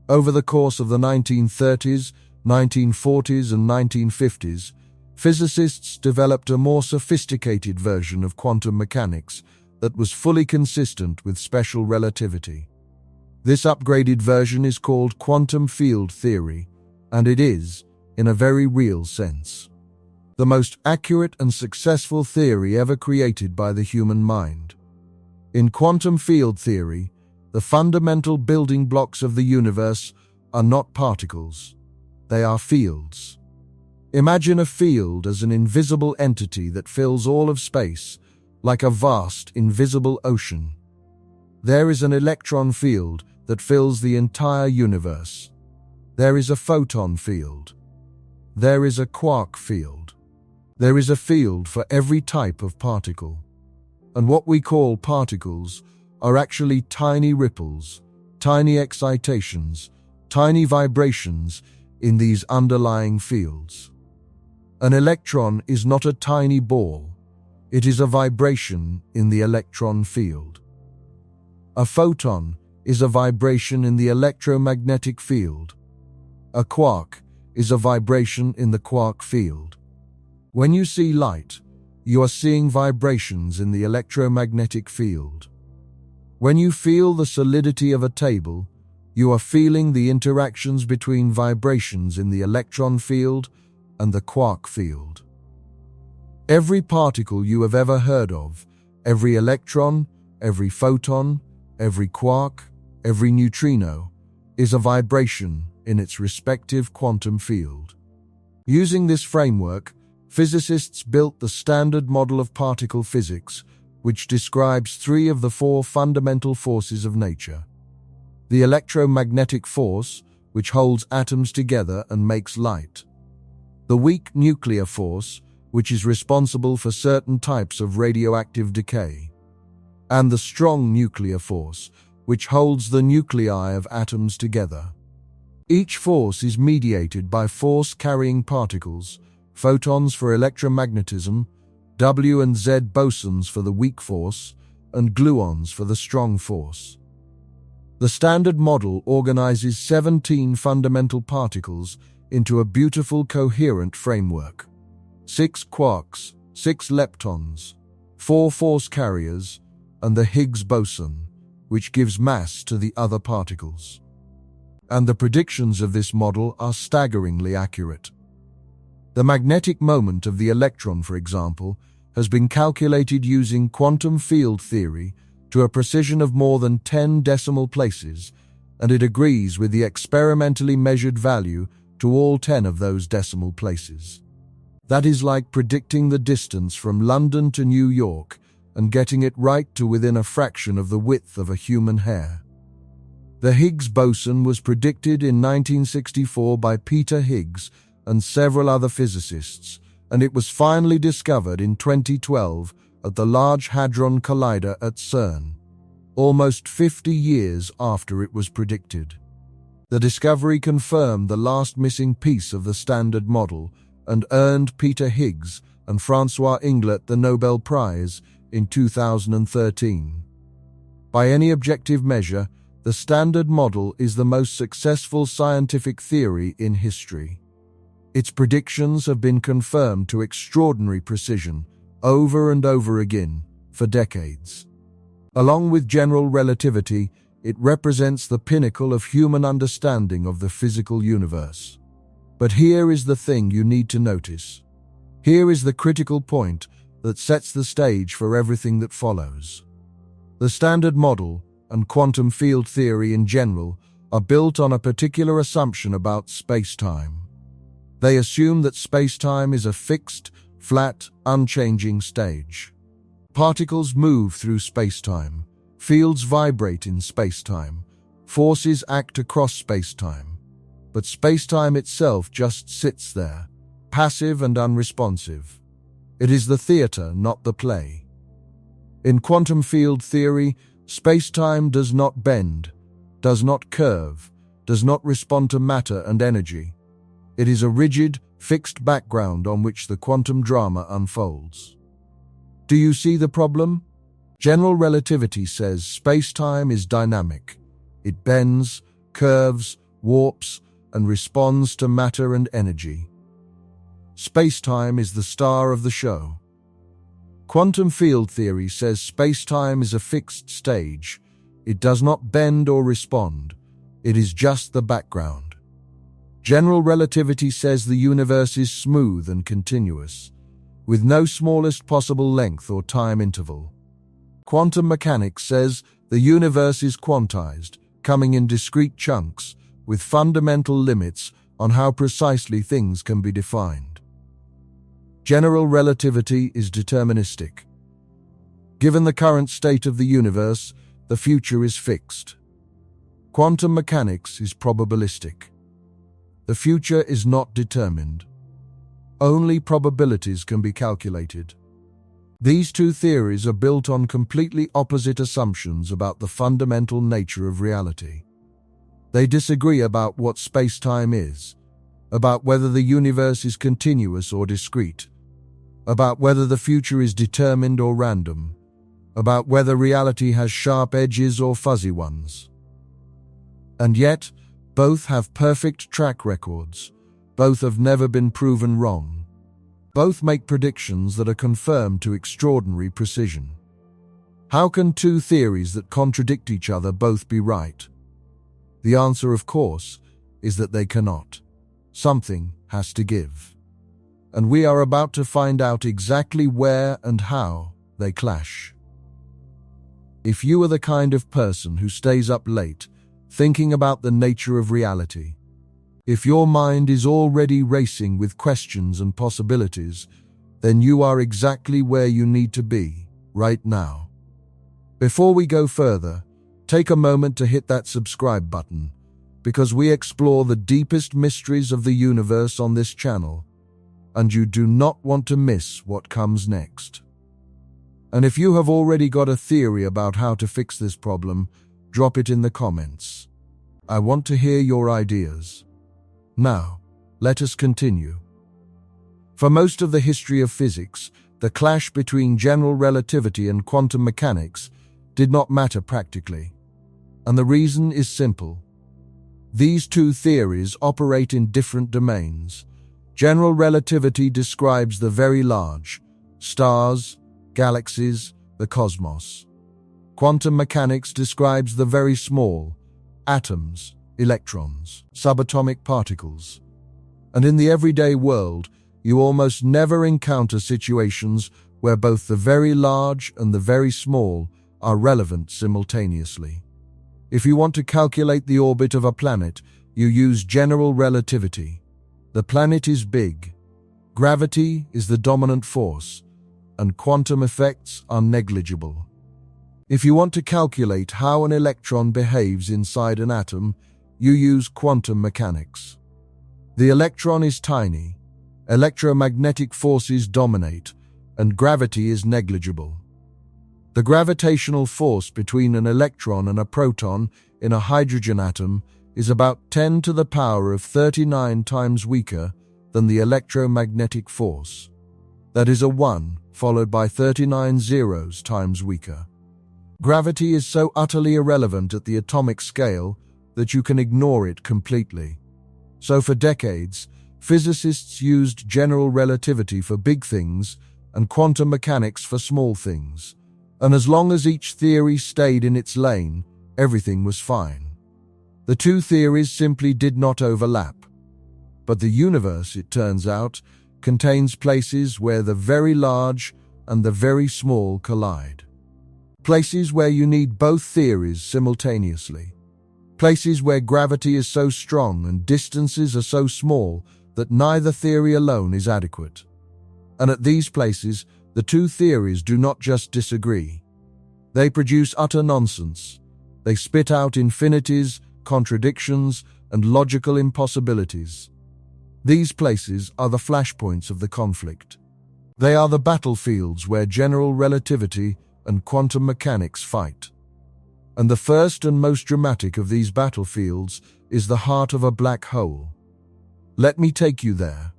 Over the course of the 1930s, 1940s, and 1950s, physicists developed a more sophisticated version of quantum mechanics that was fully consistent with special relativity. This upgraded version is called quantum field theory, and it is, in a very real sense, the most accurate and successful theory ever created by the human mind. In quantum field theory, the fundamental building blocks of the universe are not particles, they are fields. Imagine a field as an invisible entity that fills all of space, like a vast, invisible ocean. There is an electron field that fills the entire universe. There is a photon field. There is a quark field. There is a field for every type of particle. And what we call particles are actually tiny ripples, tiny excitations, tiny vibrations in these underlying fields. An electron is not a tiny ball. It is a vibration in the electron field. A photon is a vibration in the electromagnetic field. A quark is a vibration in the quark field. When you see light, you are seeing vibrations in the electromagnetic field. When you feel the solidity of a table, you are feeling the interactions between vibrations in the electron field and the quark field. Every particle you have ever heard of, every electron, every photon, every quark, every neutrino, is a vibration in its respective quantum field. Using this framework, physicists built the standard model of particle physics, which describes three of the four fundamental forces of nature. The electromagnetic force, which holds atoms together and makes light. The weak nuclear force, which is responsible for certain types of radioactive decay. And the strong nuclear force, which holds the nuclei of atoms together. Each force is mediated by force-carrying particles, photons for electromagnetism, W and Z bosons for the weak force, and gluons for the strong force. The Standard Model organizes 17 fundamental particles into a beautiful coherent framework. 6 quarks, 6 leptons, 4 force carriers, and the Higgs boson, which gives mass to the other particles. And the predictions of this model are staggeringly accurate. The magnetic moment of the electron, for example, has been calculated using quantum field theory to a precision of more than 10 decimal places, and it agrees with the experimentally measured value to all 10 of those decimal places. That is like predicting the distance from London to New York and getting it right to within a fraction of the width of a human hair. The Higgs boson was predicted in 1964 by Peter Higgs and several other physicists, and it was finally discovered in 2012 at the Large Hadron Collider at CERN, almost 50 years after it was predicted. The discovery confirmed the last missing piece of the Standard Model and earned Peter Higgs and François Inglet the Nobel Prize in 2013. By any objective measure, the Standard Model is the most successful scientific theory in history. Its predictions have been confirmed to extraordinary precision over and over again for decades. Along with general relativity, it represents the pinnacle of human understanding of the physical universe. But here is the thing you need to notice. Here is the critical point that sets the stage for everything that follows. The Standard Model and quantum field theory in general are built on a particular assumption about spacetime. They assume that spacetime is a fixed, flat, unchanging stage. Particles move through spacetime, fields vibrate in spacetime, forces act across spacetime, but spacetime itself just sits there, passive and unresponsive. It is the theater, not the play. In quantum field theory, spacetime does not bend, does not curve, does not respond to matter and energy. It is a rigid, fixed background on which the quantum drama unfolds. Do you see the problem? General relativity says spacetime is dynamic. It bends, curves, warps, and responds to matter and energy. Spacetime is the star of the show. Quantum field theory says spacetime is a fixed stage. It does not bend or respond. It is just the background. General relativity says the universe is smooth and continuous, with no smallest possible length or time interval. Quantum mechanics says the universe is quantized, coming in discrete chunks, with fundamental limits on how precisely things can be defined. General relativity is deterministic. Given the current state of the universe, the future is fixed. Quantum mechanics is probabilistic. The future is not determined. Only probabilities can be calculated. These two theories are built on completely opposite assumptions about the fundamental nature of reality. They disagree about what spacetime is, about whether the universe is continuous or discrete, about whether the future is determined or random, about whether reality has sharp edges or fuzzy ones. And yet, both have perfect track records. Both have never been proven wrong. Both make predictions that are confirmed to extraordinary precision. How can two theories that contradict each other both be right? The answer, of course, is that they cannot. Something has to give. And we are about to find out exactly where and how they clash. If you are the kind of person who stays up late, thinking about the nature of reality, if your mind is already racing with questions and possibilities, then you are exactly where you need to be, right now. Before we go further, take a moment to hit that subscribe button, because we explore the deepest mysteries of the universe on this channel, and you do not want to miss what comes next. And if you have already got a theory about how to fix this problem, drop it in the comments. I want to hear your ideas. Now, let us continue. For most of the history of physics, the clash between general relativity and quantum mechanics did not matter practically. And the reason is simple. These two theories operate in different domains. General relativity describes the very large, stars, galaxies, the cosmos. Quantum mechanics describes the very small, atoms, electrons, subatomic particles. And in the everyday world, you almost never encounter situations where both the very large and the very small are relevant simultaneously. If you want to calculate the orbit of a planet, you use general relativity. The planet is big. Gravity is the dominant force, and quantum effects are negligible. If you want to calculate how an electron behaves inside an atom, you use quantum mechanics. The electron is tiny, electromagnetic forces dominate, and gravity is negligible. The gravitational force between an electron and a proton in a hydrogen atom is about 10 to the power of 39 times weaker than the electromagnetic force. That is a 1 followed by 39 zeros times weaker. Gravity is so utterly irrelevant at the atomic scale that you can ignore it completely. So for decades, physicists used general relativity for big things and quantum mechanics for small things. And as long as each theory stayed in its lane, everything was fine. The two theories simply did not overlap. But the universe, it turns out, contains places where the very large and the very small collide. Places where you need both theories simultaneously. Places where gravity is so strong and distances are so small that neither theory alone is adequate. And at these places, the two theories do not just disagree. They produce utter nonsense. They spit out infinities, contradictions, and logical impossibilities. These places are the flashpoints of the conflict. They are the battlefields where general relativity and quantum mechanics fight. And the first and most dramatic of these battlefields is the heart of a black hole. Let me take you there.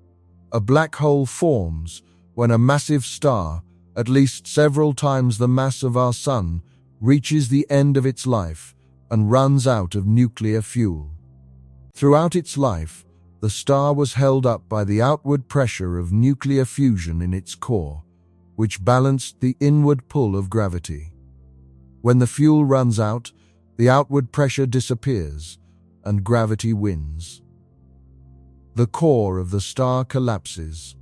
A black hole forms when a massive star, at least several times the mass of our Sun, reaches the end of its life and runs out of nuclear fuel. Throughout its life, the star was held up by the outward pressure of nuclear fusion in its core, which balanced the inward pull of gravity. When the fuel runs out, the outward pressure disappears, and gravity wins. The core of the star collapses.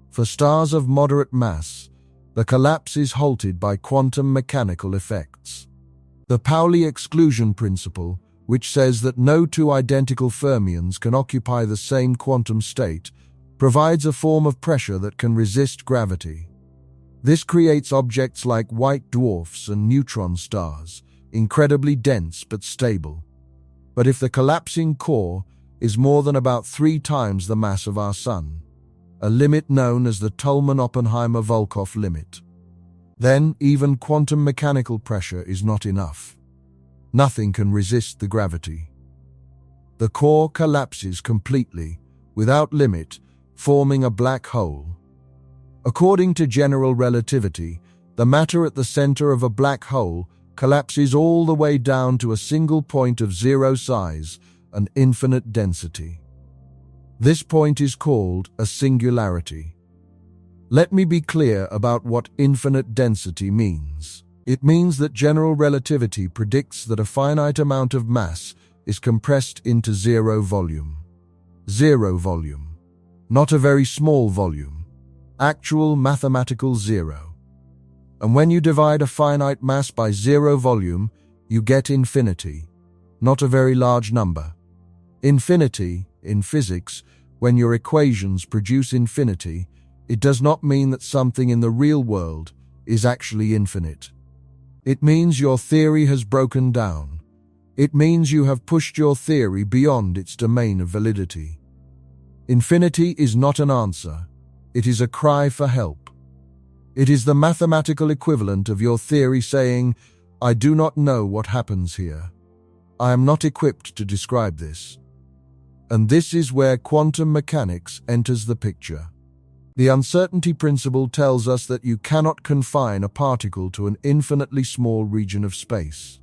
For stars of moderate mass, the collapse is halted by quantum mechanical effects. The Pauli exclusion principle, which says that no two identical fermions can occupy the same quantum state, provides a form of pressure that can resist gravity. This creates objects like white dwarfs and neutron stars, incredibly dense but stable. But if the collapsing core is more than about 3 times the mass of our Sun, a limit known as the Tolman-Oppenheimer-Volkoff limit, then even quantum mechanical pressure is not enough. Nothing can resist the gravity. The core collapses completely, without limit, forming a black hole. According to general relativity, the matter at the center of a black hole collapses all the way down to a single point of zero size and infinite density. This point is called a singularity. Let me be clear about what infinite density means. It means that general relativity predicts that a finite amount of mass is compressed into zero volume. Zero volume. Not a very small volume. Actual mathematical zero. And when you divide a finite mass by zero volume, you get infinity. Not a very large number. Infinity, in physics, when your equations produce infinity, it does not mean that something in the real world is actually infinite. It means your theory has broken down. It means you have pushed your theory beyond its domain of validity. Infinity is not an answer. It is a cry for help. It is the mathematical equivalent of your theory saying, "I do not know what happens here. I am not equipped to describe this." And this is where quantum mechanics enters the picture. The uncertainty principle tells us that you cannot confine a particle to an infinitely small region of space.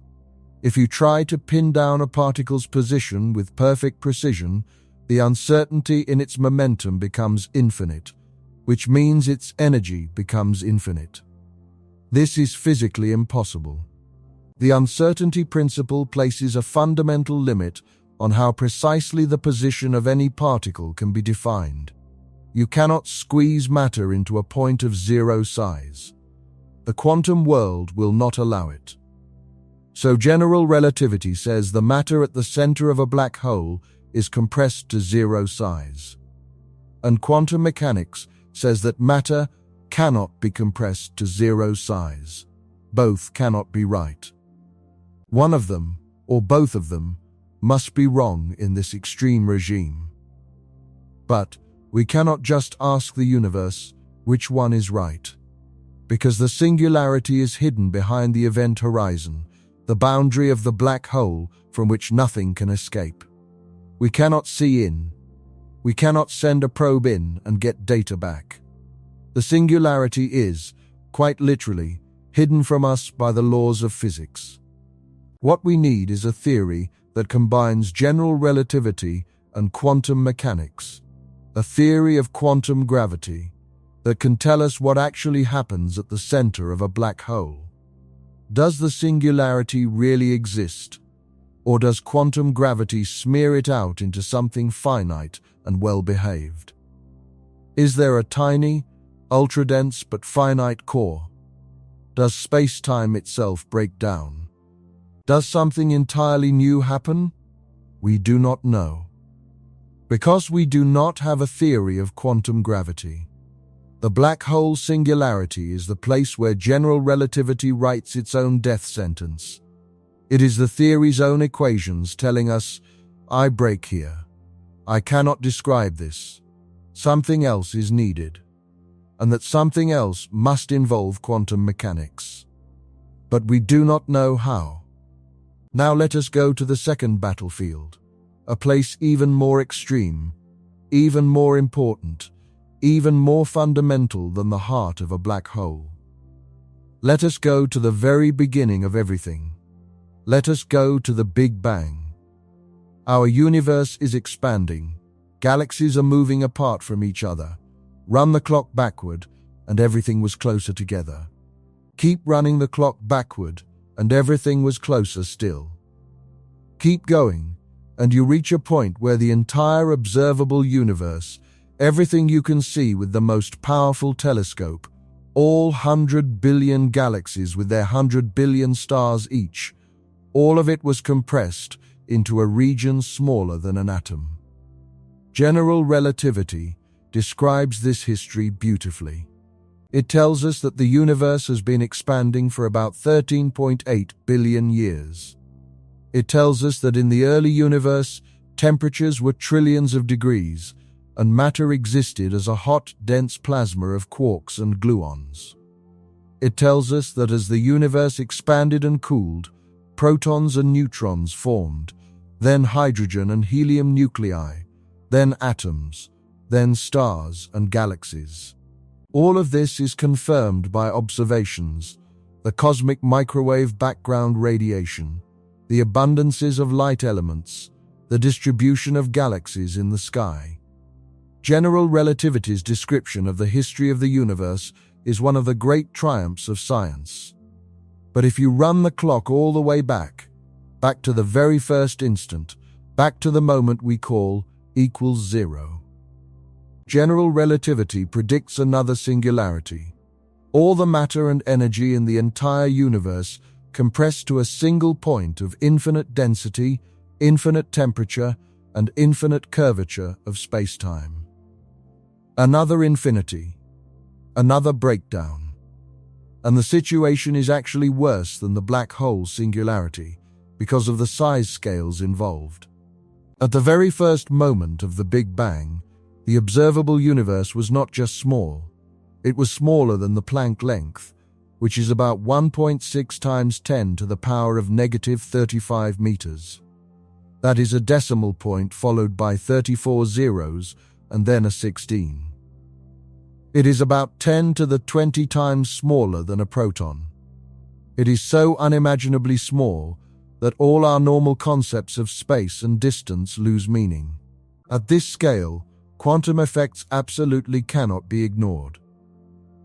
If you try to pin down a particle's position with perfect precision, the uncertainty in its momentum becomes infinite, which means its energy becomes infinite. This is physically impossible. The uncertainty principle places a fundamental limit on how precisely the position of any particle can be defined. You cannot squeeze matter into a point of zero size. The quantum world will not allow it. So general relativity says the matter at the center of a black hole is compressed to zero size. And quantum mechanics says that matter cannot be compressed to zero size. Both cannot be right. One of them, or both of them, must be wrong in this extreme regime. But we cannot just ask the universe which one is right, because the singularity is hidden behind the event horizon, the boundary of the black hole from which nothing can escape. We cannot see in. We cannot send a probe in and get data back. The singularity is, quite literally, hidden from us by the laws of physics. What we need is a theory that combines general relativity and quantum mechanics, a theory of quantum gravity that can tell us what actually happens at the center of a black hole. Does the singularity really exist, or does quantum gravity smear it out into something finite and well-behaved? Is there a tiny, ultra-dense but finite core? Does space-time itself break down? Does something entirely new happen? We do not know. Because we do not have a theory of quantum gravity, the black hole singularity is the place where general relativity writes its own death sentence. It is the theory's own equations telling us, I break here. I cannot describe this. Something else is needed. And that something else must involve quantum mechanics. But we do not know how. Now let us go to the second battlefield, a place even more extreme, even more important, even more fundamental than the heart of a black hole. Let us go to the very beginning of everything. Let us go to the Big Bang. Our universe is expanding. Galaxies are moving apart from each other. Run the clock backward, and everything was closer together. Keep running the clock backward, and everything was closer still. Keep going, and you reach a point where the entire observable universe, everything you can see with the most powerful telescope, all 100 billion galaxies with their 100 billion stars each, all of it was compressed into a region smaller than an atom. General relativity describes this history beautifully. It tells us that the universe has been expanding for about 13.8 billion years. It tells us that in the early universe, temperatures were trillions of degrees, and matter existed as a hot, dense plasma of quarks and gluons. It tells us that as the universe expanded and cooled, protons and neutrons formed, then hydrogen and helium nuclei, then atoms, then stars and galaxies. All of this is confirmed by observations, the cosmic microwave background radiation, the abundances of light elements, the distribution of galaxies in the sky. General relativity's description of the history of the universe is one of the great triumphs of science. But if you run the clock all the way back to the very first instant, back to the moment we call equals zero, general relativity predicts another singularity. All the matter and energy in the entire universe compressed to a single point of infinite density, infinite temperature, and infinite curvature of spacetime. Another infinity, another breakdown. And the situation is actually worse than the black hole singularity because of the size scales involved. At the very first moment of the Big Bang, the observable universe was not just small, it was smaller than the Planck length, which is about 1.6 times 10 to the power of negative 35 meters. That is a decimal point followed by 34 zeros and then a 16. It is about 10 to the 20 times smaller than a proton. It is so unimaginably small that all our normal concepts of space and distance lose meaning. At this scale, quantum effects absolutely cannot be ignored.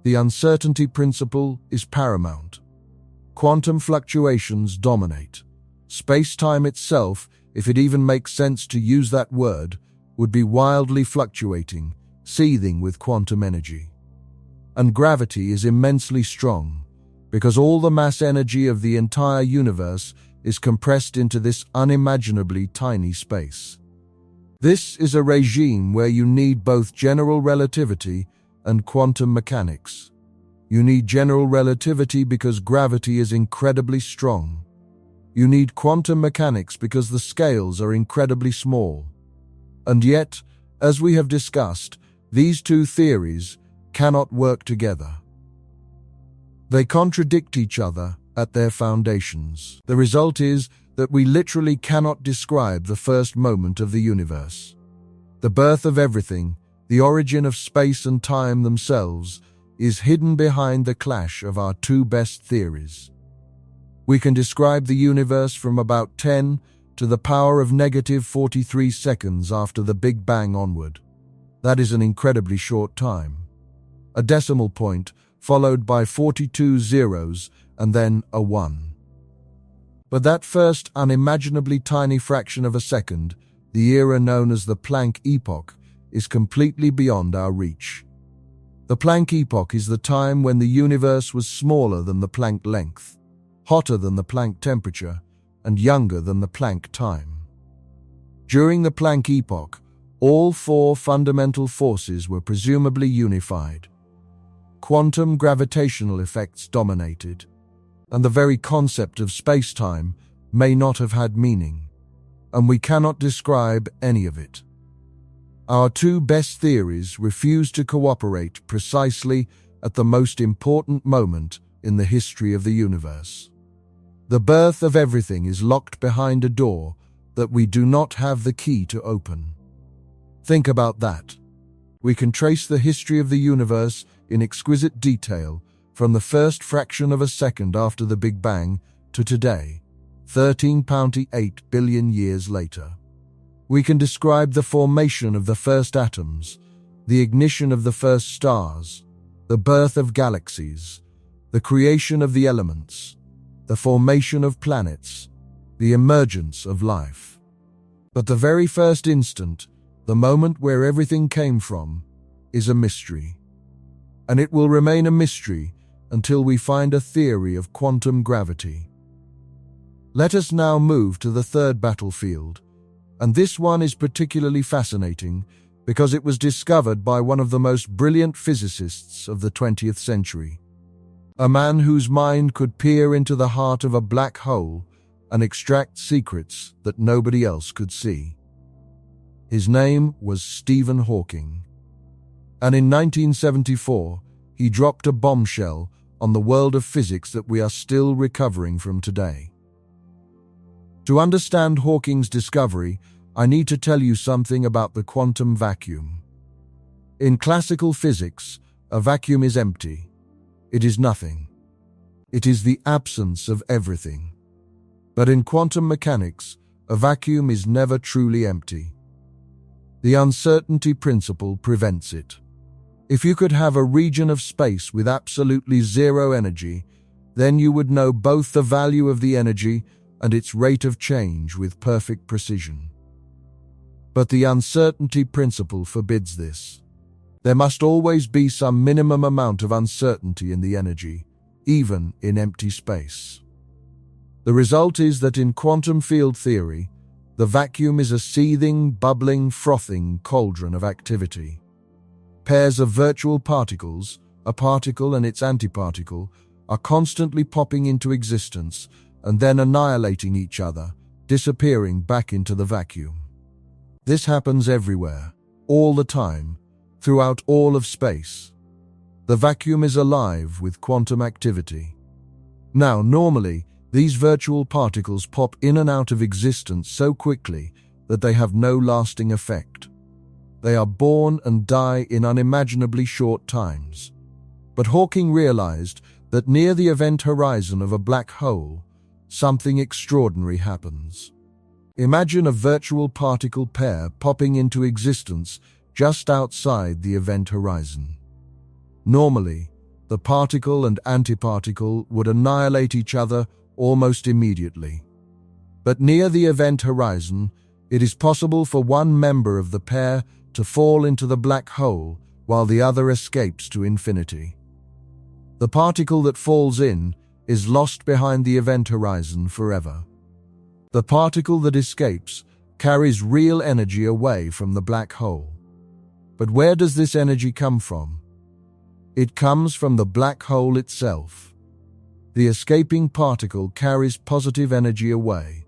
The uncertainty principle is paramount. Quantum fluctuations dominate. Space-time itself, if it even makes sense to use that word, would be wildly fluctuating, seething with quantum energy. And gravity is immensely strong, because all the mass energy of the entire universe is compressed into this unimaginably tiny space. This is a regime where you need both general relativity and quantum mechanics. You need general relativity because gravity is incredibly strong. You need quantum mechanics because the scales are incredibly small. And yet, as we have discussed, these two theories cannot work together. They contradict each other at their foundations. The result is that we literally cannot describe the first moment of the universe. The birth of everything, the origin of space and time themselves, is hidden behind the clash of our two best theories. We can describe the universe from about 10 to the power of negative 43 seconds after the Big Bang onward. That is an incredibly short time. A decimal point, followed by 42 zeros, and then a 1. But that first unimaginably tiny fraction of a second, the era known as the Planck epoch, is completely beyond our reach. The Planck epoch is the time when the universe was smaller than the Planck length, hotter than the Planck temperature, and younger than the Planck time. During the Planck epoch, all four fundamental forces were presumably unified. Quantum gravitational effects dominated, and the very concept of space-time may not have had meaning, and we cannot describe any of it. Our two best theories refuse to cooperate precisely at the most important moment in the history of the universe. The birth of everything is locked behind a door that we do not have the key to open. Think about that. We can trace the history of the universe in exquisite detail from the first fraction of a second after the Big Bang to today, 13.8 billion years later. We can describe the formation of the first atoms, the ignition of the first stars, the birth of galaxies, the creation of the elements, the formation of planets, the emergence of life. But the very first instant, the moment where everything came from, is a mystery. And it will remain a mystery until we find a theory of quantum gravity. Let us now move to the third battlefield, and this one is particularly fascinating because it was discovered by one of the most brilliant physicists of the 20th century, a man whose mind could peer into the heart of a black hole and extract secrets that nobody else could see. His name was Stephen Hawking, and in 1974, he dropped a bombshell on the world of physics that we are still recovering from today. To understand Hawking's discovery, I need to tell you something about the quantum vacuum. In classical physics, a vacuum is empty. It is nothing. It is the absence of everything. But in quantum mechanics, a vacuum is never truly empty. The uncertainty principle prevents it. If you could have a region of space with absolutely zero energy, then you would know both the value of the energy and its rate of change with perfect precision. But the uncertainty principle forbids this. There must always be some minimum amount of uncertainty in the energy, even in empty space. The result is that in quantum field theory, the vacuum is a seething, bubbling, frothing cauldron of activity. Pairs of virtual particles, a particle and its antiparticle, are constantly popping into existence and then annihilating each other, disappearing back into the vacuum. This happens everywhere, all the time, throughout all of space. The vacuum is alive with quantum activity. Now, normally, these virtual particles pop in and out of existence so quickly that they have no lasting effect. They are born and die in unimaginably short times. But Hawking realized that near the event horizon of a black hole, something extraordinary happens. Imagine a virtual particle pair popping into existence just outside the event horizon. Normally, the particle and antiparticle would annihilate each other almost immediately. But near the event horizon, it is possible for one member of the pair to fall into the black hole while the other escapes to infinity. The particle that falls in is lost behind the event horizon forever. The particle that escapes carries real energy away from the black hole. But where does this energy come from? It comes from the black hole itself. The escaping particle carries positive energy away,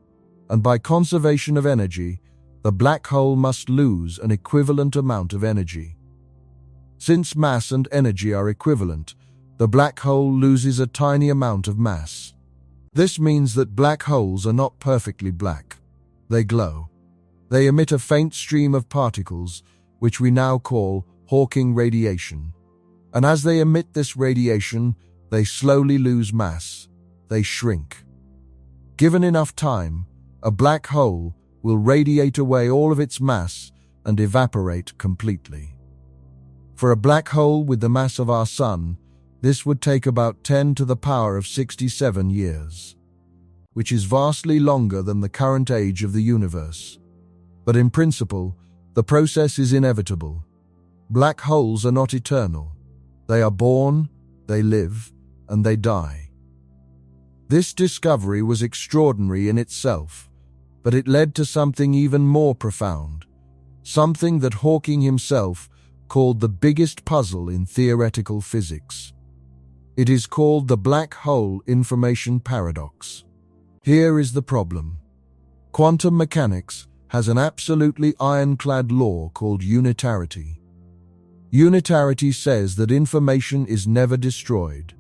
and by conservation of energy, the black hole must lose an equivalent amount of energy. Since mass and energy are equivalent, the black hole loses a tiny amount of mass. This means that black holes are not perfectly black. They glow. They emit a faint stream of particles, which we now call Hawking radiation. And as they emit this radiation, they slowly lose mass. They shrink. Given enough time, a black hole will radiate away all of its mass and evaporate completely. For a black hole with the mass of our Sun, this would take about 10 to the power of 67 years, which is vastly longer than the current age of the universe. But in principle, the process is inevitable. Black holes are not eternal. They are born, they live, and they die. This discovery was extraordinary in itself, but it led to something even more profound, something that Hawking himself called the biggest puzzle in theoretical physics. It is called the black hole information paradox. Here is the problem. Quantum mechanics has an absolutely ironclad law called unitarity. Unitarity says that information is never destroyed.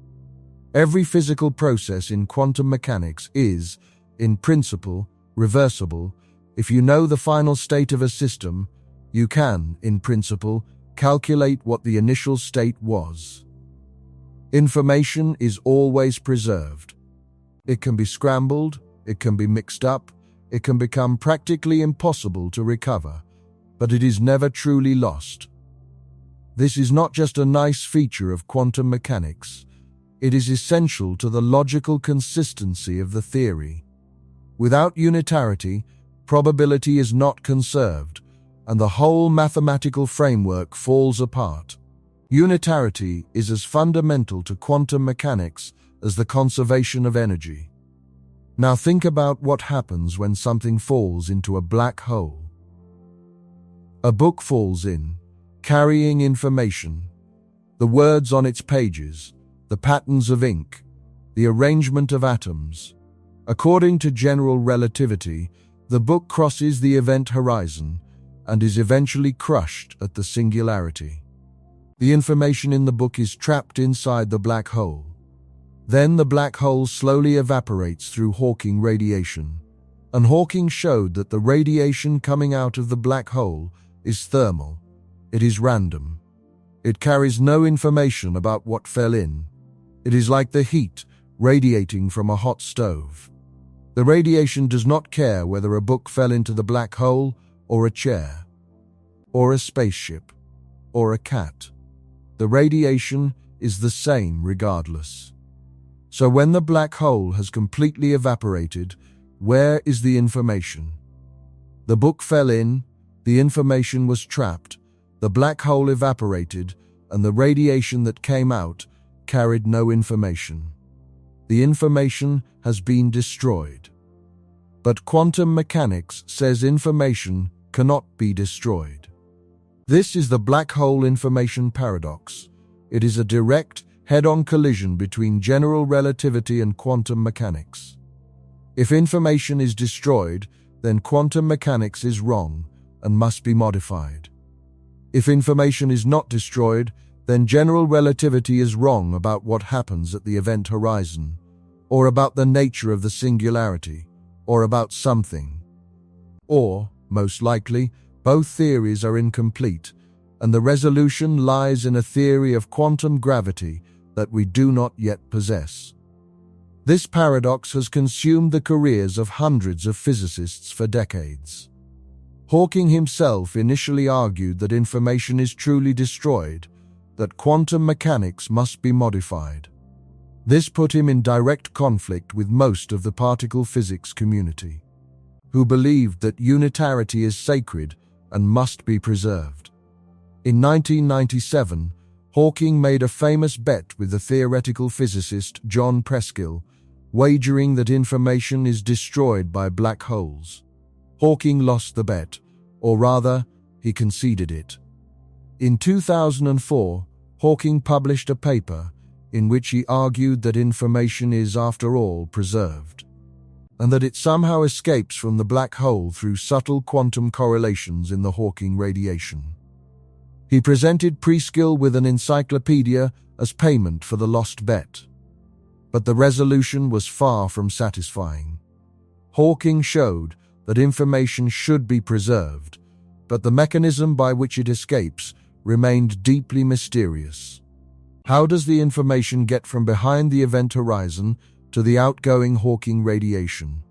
Every physical process in quantum mechanics is, in principle, reversible. If you know the final state of a system, you can, in principle, calculate what the initial state was. Information is always preserved. It can be scrambled, it can be mixed up, it can become practically impossible to recover, but it is never truly lost. This is not just a nice feature of quantum mechanics. It is essential to the logical consistency of the theory. Without unitarity, probability is not conserved, and the whole mathematical framework falls apart. Unitarity is as fundamental to quantum mechanics as the conservation of energy. Now think about what happens when something falls into a black hole. A book falls in, carrying information, the words on its pages, the patterns of ink, the arrangement of atoms. According to General Relativity, the book crosses the event horizon and is eventually crushed at the singularity. The information in the book is trapped inside the black hole. Then the black hole slowly evaporates through Hawking radiation, and Hawking showed that the radiation coming out of the black hole is thermal. It is random. It carries no information about what fell in. It is like the heat radiating from a hot stove. The radiation does not care whether a book fell into the black hole, or a chair, or a spaceship, or a cat. The radiation is the same regardless. So when the black hole has completely evaporated, where is the information? The book fell in, the information was trapped, the black hole evaporated, and the radiation that came out carried no information. The information has been destroyed. But quantum mechanics says information cannot be destroyed. This is the black hole information paradox. It is a direct, head-on collision between general relativity and quantum mechanics. If information is destroyed, then quantum mechanics is wrong and must be modified. If information is not destroyed, then general relativity is wrong about what happens at the event horizon, or about the nature of the singularity, or about something. Or, most likely, Both theories are incomplete, and the resolution lies in a theory of quantum gravity that we do not yet possess. This paradox has consumed the careers of hundreds of physicists for decades. Hawking himself initially argued that information is truly destroyed, that quantum mechanics must be modified. This put him in direct conflict with most of the particle physics community, who believed that unitarity is sacred and must be preserved. In 1997, Hawking made a famous bet with the theoretical physicist John Preskill, wagering that information is destroyed by black holes. Hawking lost the bet, or rather, he conceded it. In 2004, Hawking published a paper in which he argued that information is, after all, preserved, and that it somehow escapes from the black hole through subtle quantum correlations in the Hawking radiation. He presented Preskill with an encyclopedia as payment for the lost bet. But the resolution was far from satisfying. Hawking showed that information should be preserved, but the mechanism by which it escapes remained deeply mysterious. How does the information get from behind the event horizon to the outgoing Hawking radiation?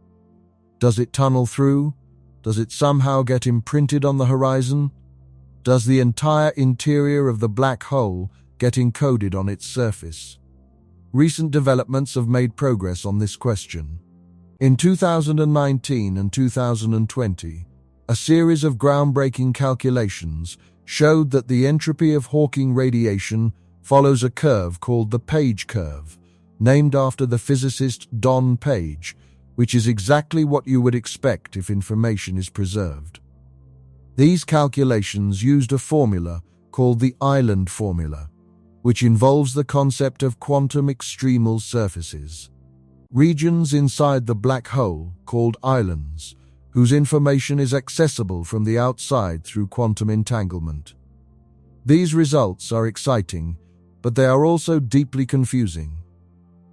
Does it tunnel through? Does it somehow get imprinted on the horizon? Does the entire interior of the black hole get encoded on its surface? Recent developments have made progress on this question. In 2019 and 2020, a series of groundbreaking calculations showed that the entropy of Hawking radiation follows a curve called the Page curve, named after the physicist Don Page, which is exactly what you would expect if information is preserved. These calculations used a formula called the island formula, which involves the concept of quantum extremal surfaces, regions inside the black hole called islands, whose information is accessible from the outside through quantum entanglement. These results are exciting, but they are also deeply confusing.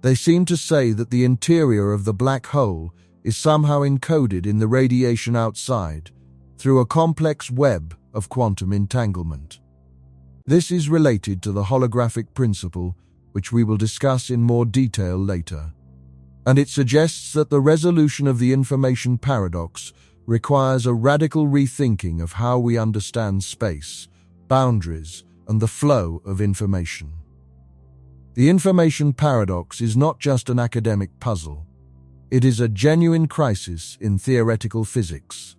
They seem to say that the interior of the black hole is somehow encoded in the radiation outside through a complex web of quantum entanglement. This is related to the holographic principle, which we will discuss in more detail later, and it suggests that the resolution of the information paradox requires a radical rethinking of how we understand space, boundaries, and the flow of information. The information paradox is not just an academic puzzle. It is a genuine crisis in theoretical physics.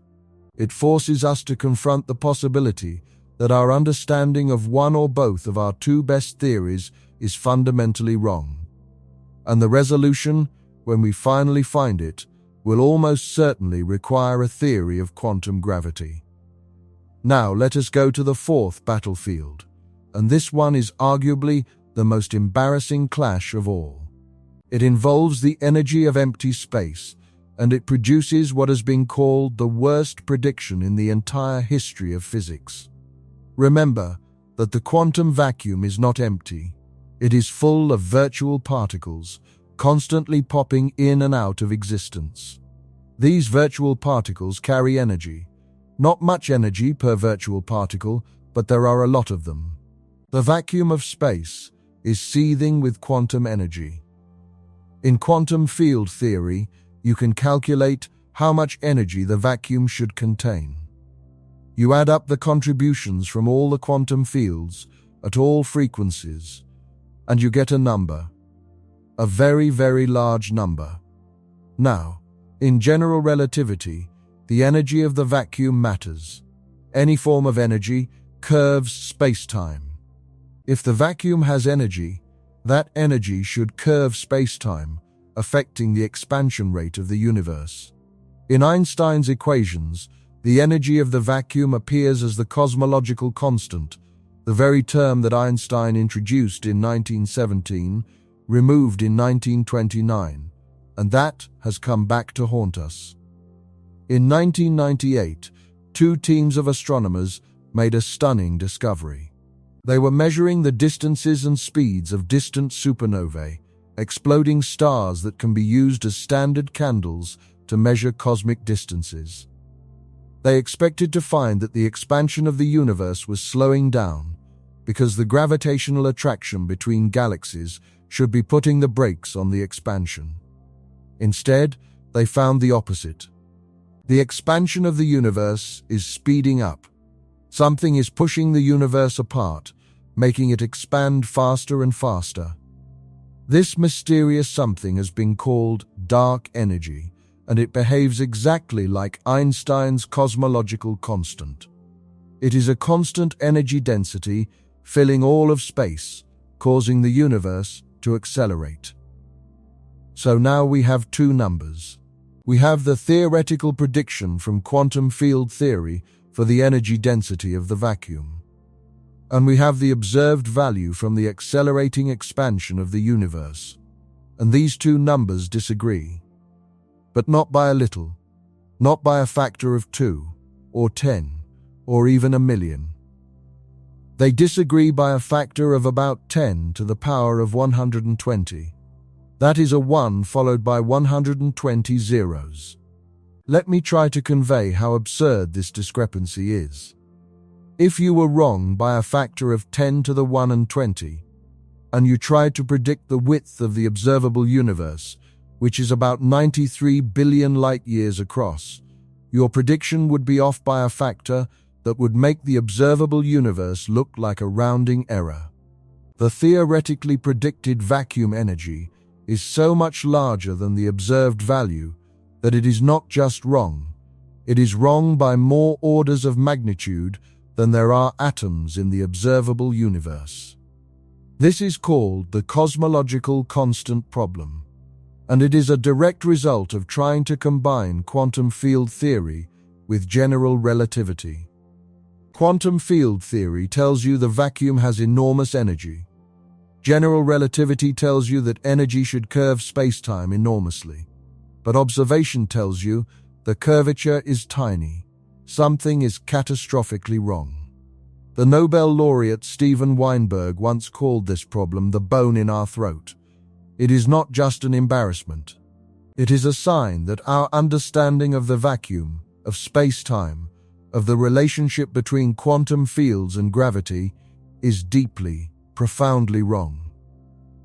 It forces us to confront the possibility that our understanding of one or both of our two best theories is fundamentally wrong. And the resolution, when we finally find it, will almost certainly require a theory of quantum gravity. Now let us go to the fourth battlefield, and this one is arguably the most embarrassing clash of all. It involves the energy of empty space, and it produces what has been called the worst prediction in the entire history of physics. Remember that the quantum vacuum is not empty. It is full of virtual particles, constantly popping in and out of existence. These virtual particles carry energy. Not much energy per virtual particle, but there are a lot of them. The vacuum of space is seething with quantum energy. In quantum field theory, you can calculate how much energy the vacuum should contain. You add up the contributions from all the quantum fields at all frequencies, and you get a number. A very, very large number. Now, in general relativity, the energy of the vacuum matters. Any form of energy curves spacetime. If the vacuum has energy, that energy should curve spacetime, affecting the expansion rate of the universe. In Einstein's equations, the energy of the vacuum appears as the cosmological constant, the very term that Einstein introduced in 1917, removed in 1929, and that has come back to haunt us. In 1998, two teams of astronomers made a stunning discovery. They were measuring the distances and speeds of distant supernovae, exploding stars that can be used as standard candles to measure cosmic distances. They expected to find that the expansion of the universe was slowing down because the gravitational attraction between galaxies should be putting the brakes on the expansion. Instead, they found the opposite. The expansion of the universe is speeding up. Something is pushing the universe apart, making it expand faster and faster. This mysterious something has been called dark energy, and it behaves exactly like Einstein's cosmological constant. It is a constant energy density filling all of space, causing the universe to accelerate. So now we have two numbers. We have the theoretical prediction from quantum field theory for the energy density of the vacuum. And we have the observed value from the accelerating expansion of the universe. And these two numbers disagree. But not by a little, not by a factor of 2, or 10, or even 1,000,000. They disagree by a factor of about 10 to the power of 120. That is a 1 followed by 120 zeros. Let me try to convey how absurd this discrepancy is. If you were wrong by a factor of 10 to the 120, and you tried to predict the width of the observable universe, which is about 93 billion light-years across, your prediction would be off by a factor that would make the observable universe look like a rounding error. The theoretically predicted vacuum energy is so much larger than the observed value that it is not just wrong, it is wrong by more orders of magnitude than there are atoms in the observable universe. This is called the cosmological constant problem, and it is a direct result of trying to combine quantum field theory with general relativity. Quantum field theory tells you the vacuum has enormous energy. General relativity tells you that energy should curve spacetime enormously. But observation tells you the curvature is tiny. Something is catastrophically wrong. The Nobel laureate Steven Weinberg once called this problem the bone in our throat. It is not just an embarrassment. It is a sign that our understanding of the vacuum, of space-time, of the relationship between quantum fields and gravity is deeply, profoundly wrong.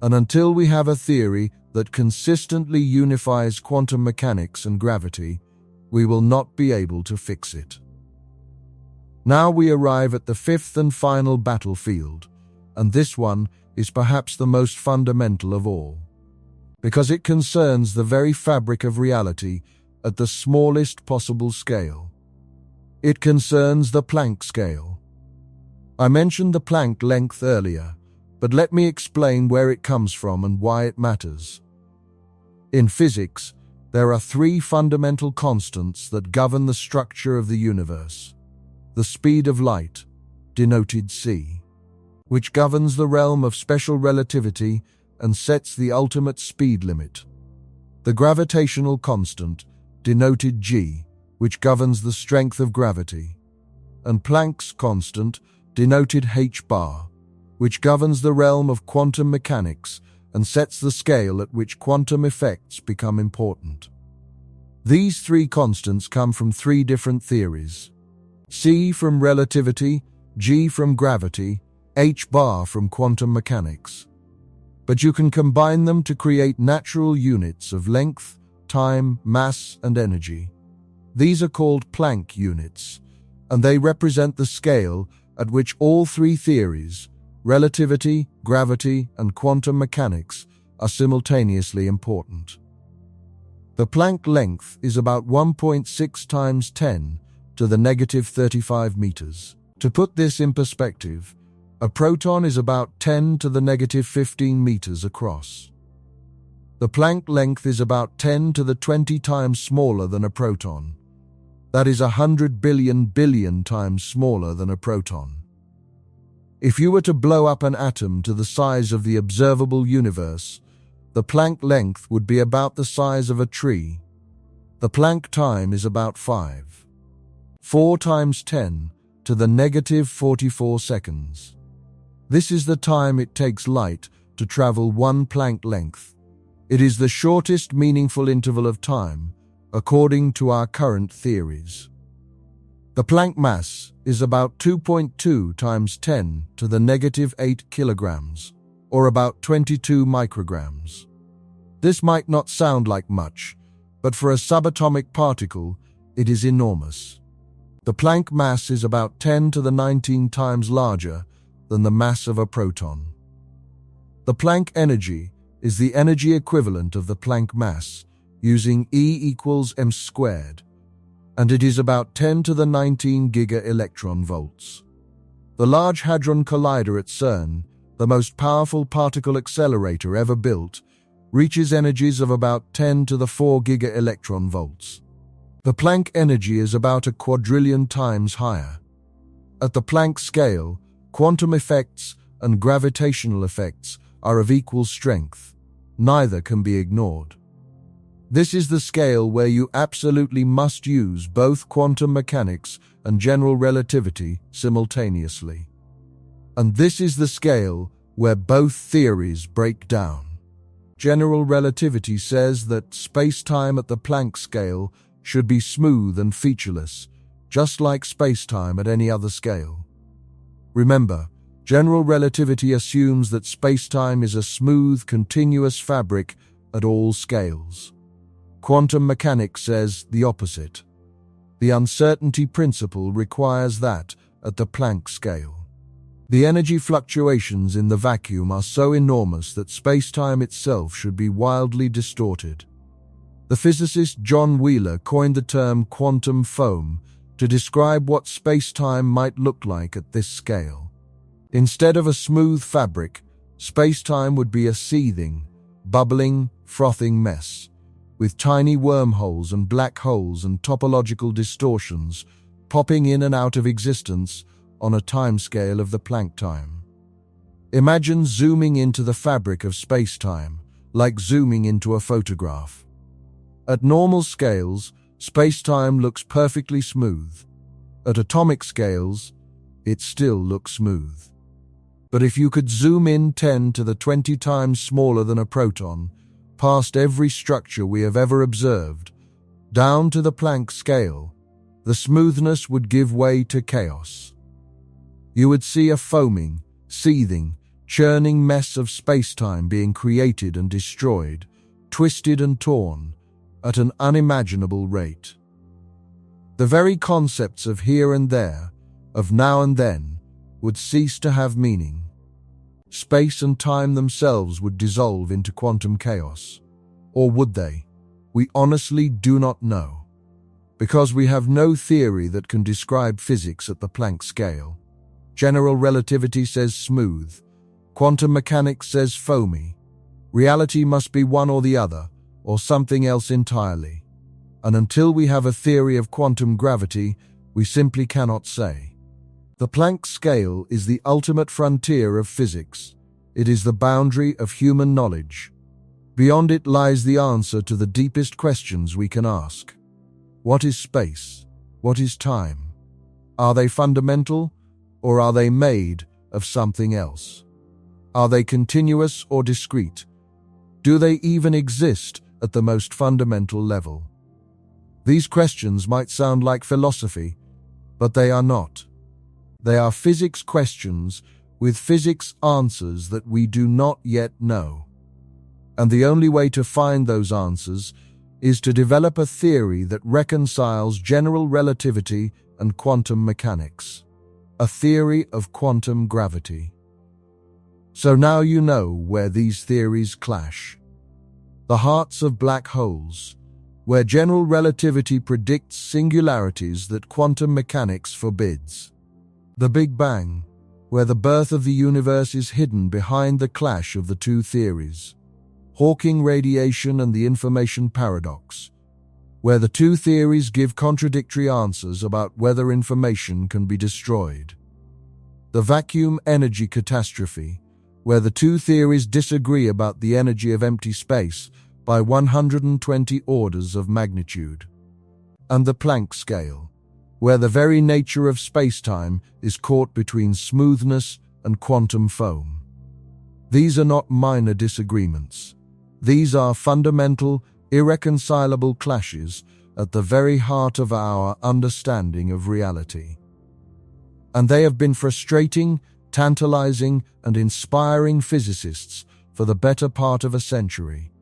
And until we have a theory that consistently unifies quantum mechanics and gravity, we will not be able to fix it. Now we arrive at the fifth and final battlefield, and this one is perhaps the most fundamental of all, because it concerns the very fabric of reality at the smallest possible scale. It concerns the Planck scale. I mentioned the Planck length earlier, but let me explain where it comes from and why it matters. In physics, there are three fundamental constants that govern the structure of the universe. The speed of light, denoted c, which governs the realm of special relativity and sets the ultimate speed limit. The gravitational constant, denoted g, which governs the strength of gravity. And Planck's constant, denoted h bar, which governs the realm of quantum mechanics and sets the scale at which quantum effects become important. These three constants come from three different theories: c from relativity, g from gravity, h bar from quantum mechanics. But you can combine them to create natural units of length, time, mass, and energy. These are called Planck units, and they represent the scale at which all three theories, relativity, gravity, and quantum mechanics, are simultaneously important. The Planck length is about 1.6 times 10 to the negative 35 meters. To put this in perspective, a proton is about 10 to the negative 15 meters across. The Planck length is about 10 to the 20 times smaller than a proton. That is 100 billion times smaller than a proton. If you were to blow up an atom to the size of the observable universe, the Planck length would be about the size of a tree. The Planck time is about 4 times 10 to the negative 44 seconds. This is the time it takes light to travel one Planck length. It is the shortest meaningful interval of time, according to our current theories. The Planck mass is about 2.2 times 10 to the negative 8 kilograms, or about 22 micrograms. This might not sound like much, but for a subatomic particle, it is enormous. The Planck mass is about 10 to the 19 times larger than the mass of a proton. The Planck energy is the energy equivalent of the Planck mass, using E equals m squared, and it is about 10 to the 19 giga-electron volts. The Large Hadron Collider at CERN, the most powerful particle accelerator ever built, reaches energies of about 10 to the 4 giga-electron volts. The Planck energy is about a quadrillion times higher. At the Planck scale, quantum effects and gravitational effects are of equal strength. Neither can be ignored. This is the scale where you absolutely must use both quantum mechanics and general relativity simultaneously. And this is the scale where both theories break down. General relativity says that space-time at the Planck scale should be smooth and featureless, just like space-time at any other scale. Remember, general relativity assumes that space-time is a smooth, continuous fabric at all scales. Quantum mechanics says the opposite. The uncertainty principle requires that at the Planck scale. The energy fluctuations in the vacuum are so enormous that space-time itself should be wildly distorted. The physicist John Wheeler coined the term quantum foam to describe what space-time might look like at this scale. Instead of a smooth fabric, space-time would be a seething, bubbling, frothing mess, with tiny wormholes and black holes and topological distortions popping in and out of existence on a timescale of the Planck time. Imagine zooming into the fabric of space-time, like zooming into a photograph. At normal scales, space-time looks perfectly smooth. At atomic scales, it still looks smooth. But if you could zoom in 10 to the 20 times smaller than a proton, past every structure we have ever observed, down to the Planck scale, the smoothness would give way to chaos. You would see a foaming, seething, churning mess of space-time being created and destroyed, twisted and torn, at an unimaginable rate. The very concepts of here and there, of now and then, would cease to have meaning. Space and time themselves would dissolve into quantum chaos. Or would they? We honestly do not know. Because we have no theory that can describe physics at the Planck scale. General relativity says smooth. Quantum mechanics says foamy. Reality must be one or the other, or something else entirely. And until we have a theory of quantum gravity, we simply cannot say. The Planck scale is the ultimate frontier of physics. It is the boundary of human knowledge. Beyond it lies the answer to the deepest questions we can ask. What is space? What is time? Are they fundamental, or are they made of something else? Are they continuous or discrete? Do they even exist at the most fundamental level? These questions might sound like philosophy, but they are not. They are physics questions with physics answers that we do not yet know. And the only way to find those answers is to develop a theory that reconciles general relativity and quantum mechanics. A theory of quantum gravity. So now you know where these theories clash. The hearts of black holes, where general relativity predicts singularities that quantum mechanics forbids. The Big Bang, where the birth of the universe is hidden behind the clash of the two theories. Hawking radiation and the information paradox, where the two theories give contradictory answers about whether information can be destroyed. The vacuum energy catastrophe, where the two theories disagree about the energy of empty space by 120 orders of magnitude. And the Planck scale, where the very nature of space-time is caught between smoothness and quantum foam. These are not minor disagreements. These are fundamental, irreconcilable clashes at the very heart of our understanding of reality. And they have been frustrating, tantalizing, and inspiring physicists for the better part of a century.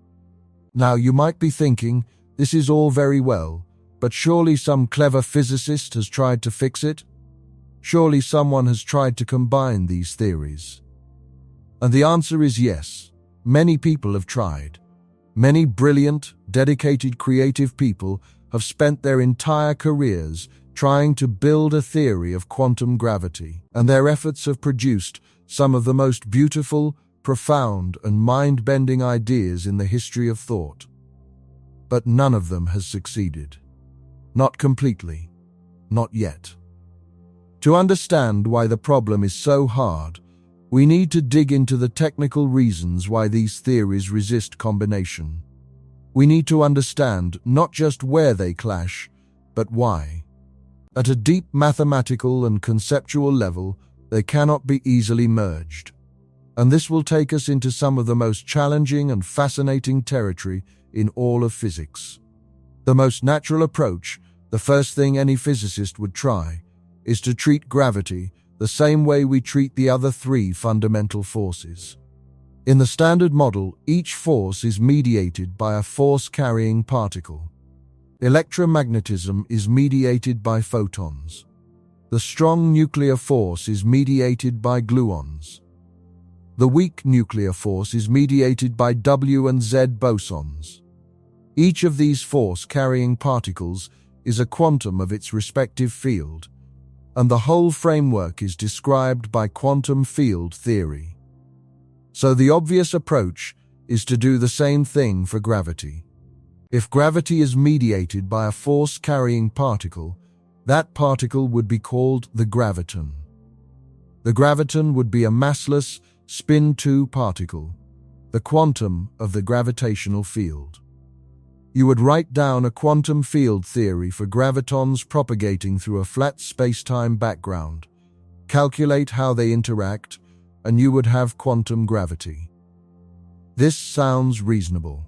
Now, you might be thinking, this is all very well, but surely some clever physicist has tried to fix it? Surely someone has tried to combine these theories? And the answer is yes. Many people have tried. Many brilliant, dedicated, creative people have spent their entire careers trying to build a theory of quantum gravity, and their efforts have produced some of the most beautiful, profound, and mind-bending ideas in the history of thought. But none of them has succeeded. Not completely. Not yet. To understand why the problem is so hard, we need to dig into the technical reasons why these theories resist combination. We need to understand not just where they clash, but why. At a deep mathematical and conceptual level, they cannot be easily merged. And this will take us into some of the most challenging and fascinating territory in all of physics. The most natural approach, the first thing any physicist would try, is to treat gravity the same way we treat the other three fundamental forces. In the standard model, each force is mediated by a force-carrying particle. Electromagnetism is mediated by photons. The strong nuclear force is mediated by gluons. The weak nuclear force is mediated by W and Z bosons. Each of these force-carrying particles is a quantum of its respective field, and the whole framework is described by quantum field theory. So the obvious approach is to do the same thing for gravity. If gravity is mediated by a force-carrying particle, that particle would be called the graviton. The graviton would be a massless, spin-2 particle, the quantum of the gravitational field. You would write down a quantum field theory for gravitons propagating through a flat spacetime background, calculate how they interact, and you would have quantum gravity. This sounds reasonable.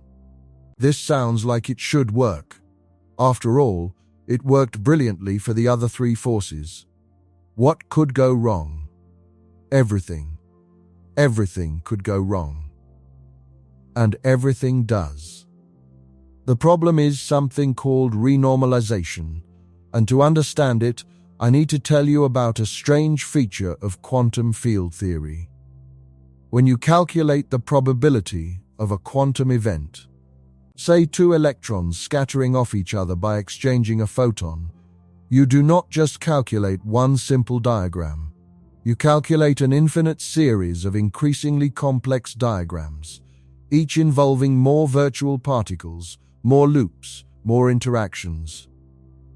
This sounds like it should work. After all, it worked brilliantly for the other three forces. What could go wrong? Everything. Everything could go wrong. And everything does. The problem is something called renormalization, and to understand it, I need to tell you about a strange feature of quantum field theory. When you calculate the probability of a quantum event, say two electrons scattering off each other by exchanging a photon, you do not just calculate one simple diagram. You calculate an infinite series of increasingly complex diagrams, each involving more virtual particles, more loops, more interactions.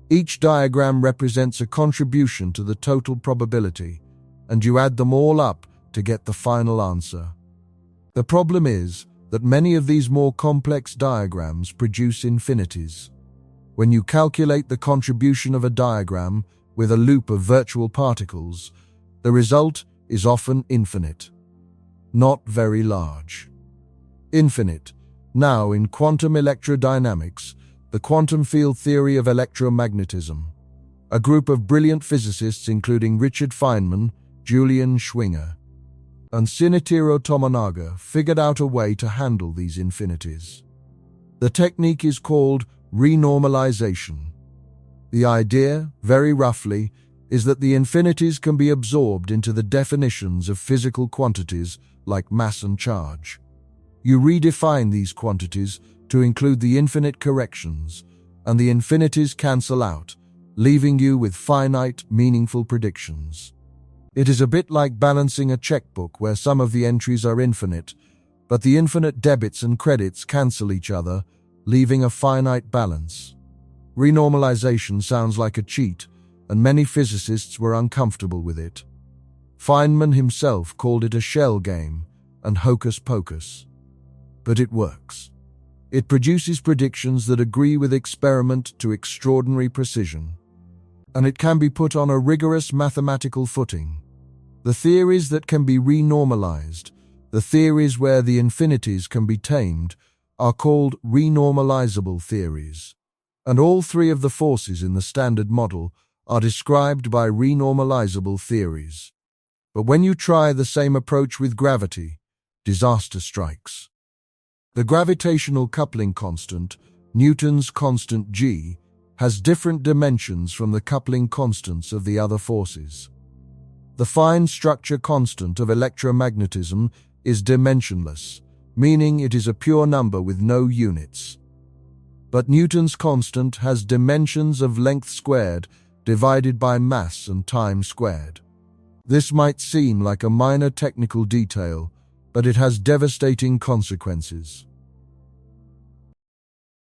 Each diagram represents a contribution to the total probability, and you add them all up to get the final answer. The problem is that many of these more complex diagrams produce infinities. When you calculate the contribution of a diagram with a loop of virtual particles, the result is often infinite. Not very large. Infinite. Now, in quantum electrodynamics, the quantum field theory of electromagnetism, a group of brilliant physicists including Richard Feynman, Julian Schwinger, and Shinichiro Tomonaga figured out a way to handle these infinities. The technique is called renormalization. The idea, very roughly, is that the infinities can be absorbed into the definitions of physical quantities like mass and charge. You redefine these quantities to include the infinite corrections, and the infinities cancel out, leaving you with finite, meaningful predictions. It is a bit like balancing a checkbook where some of the entries are infinite, but the infinite debits and credits cancel each other, leaving a finite balance. Renormalization sounds like a cheat, and many physicists were uncomfortable with it. Feynman himself called it a shell game and hocus pocus. But it works. It produces predictions that agree with experiment to extraordinary precision, and it can be put on a rigorous mathematical footing. The theories that can be renormalized, the theories where the infinities can be tamed, are called renormalizable theories. And all three of the forces in the standard model are described by renormalizable theories. But when you try the same approach with gravity, disaster strikes. The gravitational coupling constant, Newton's constant g, has different dimensions from the coupling constants of the other forces. The fine structure constant of electromagnetism is dimensionless, meaning it is a pure number with no units. But Newton's constant has dimensions of length squared divided by mass and time squared. This might seem like a minor technical detail, but it has devastating consequences.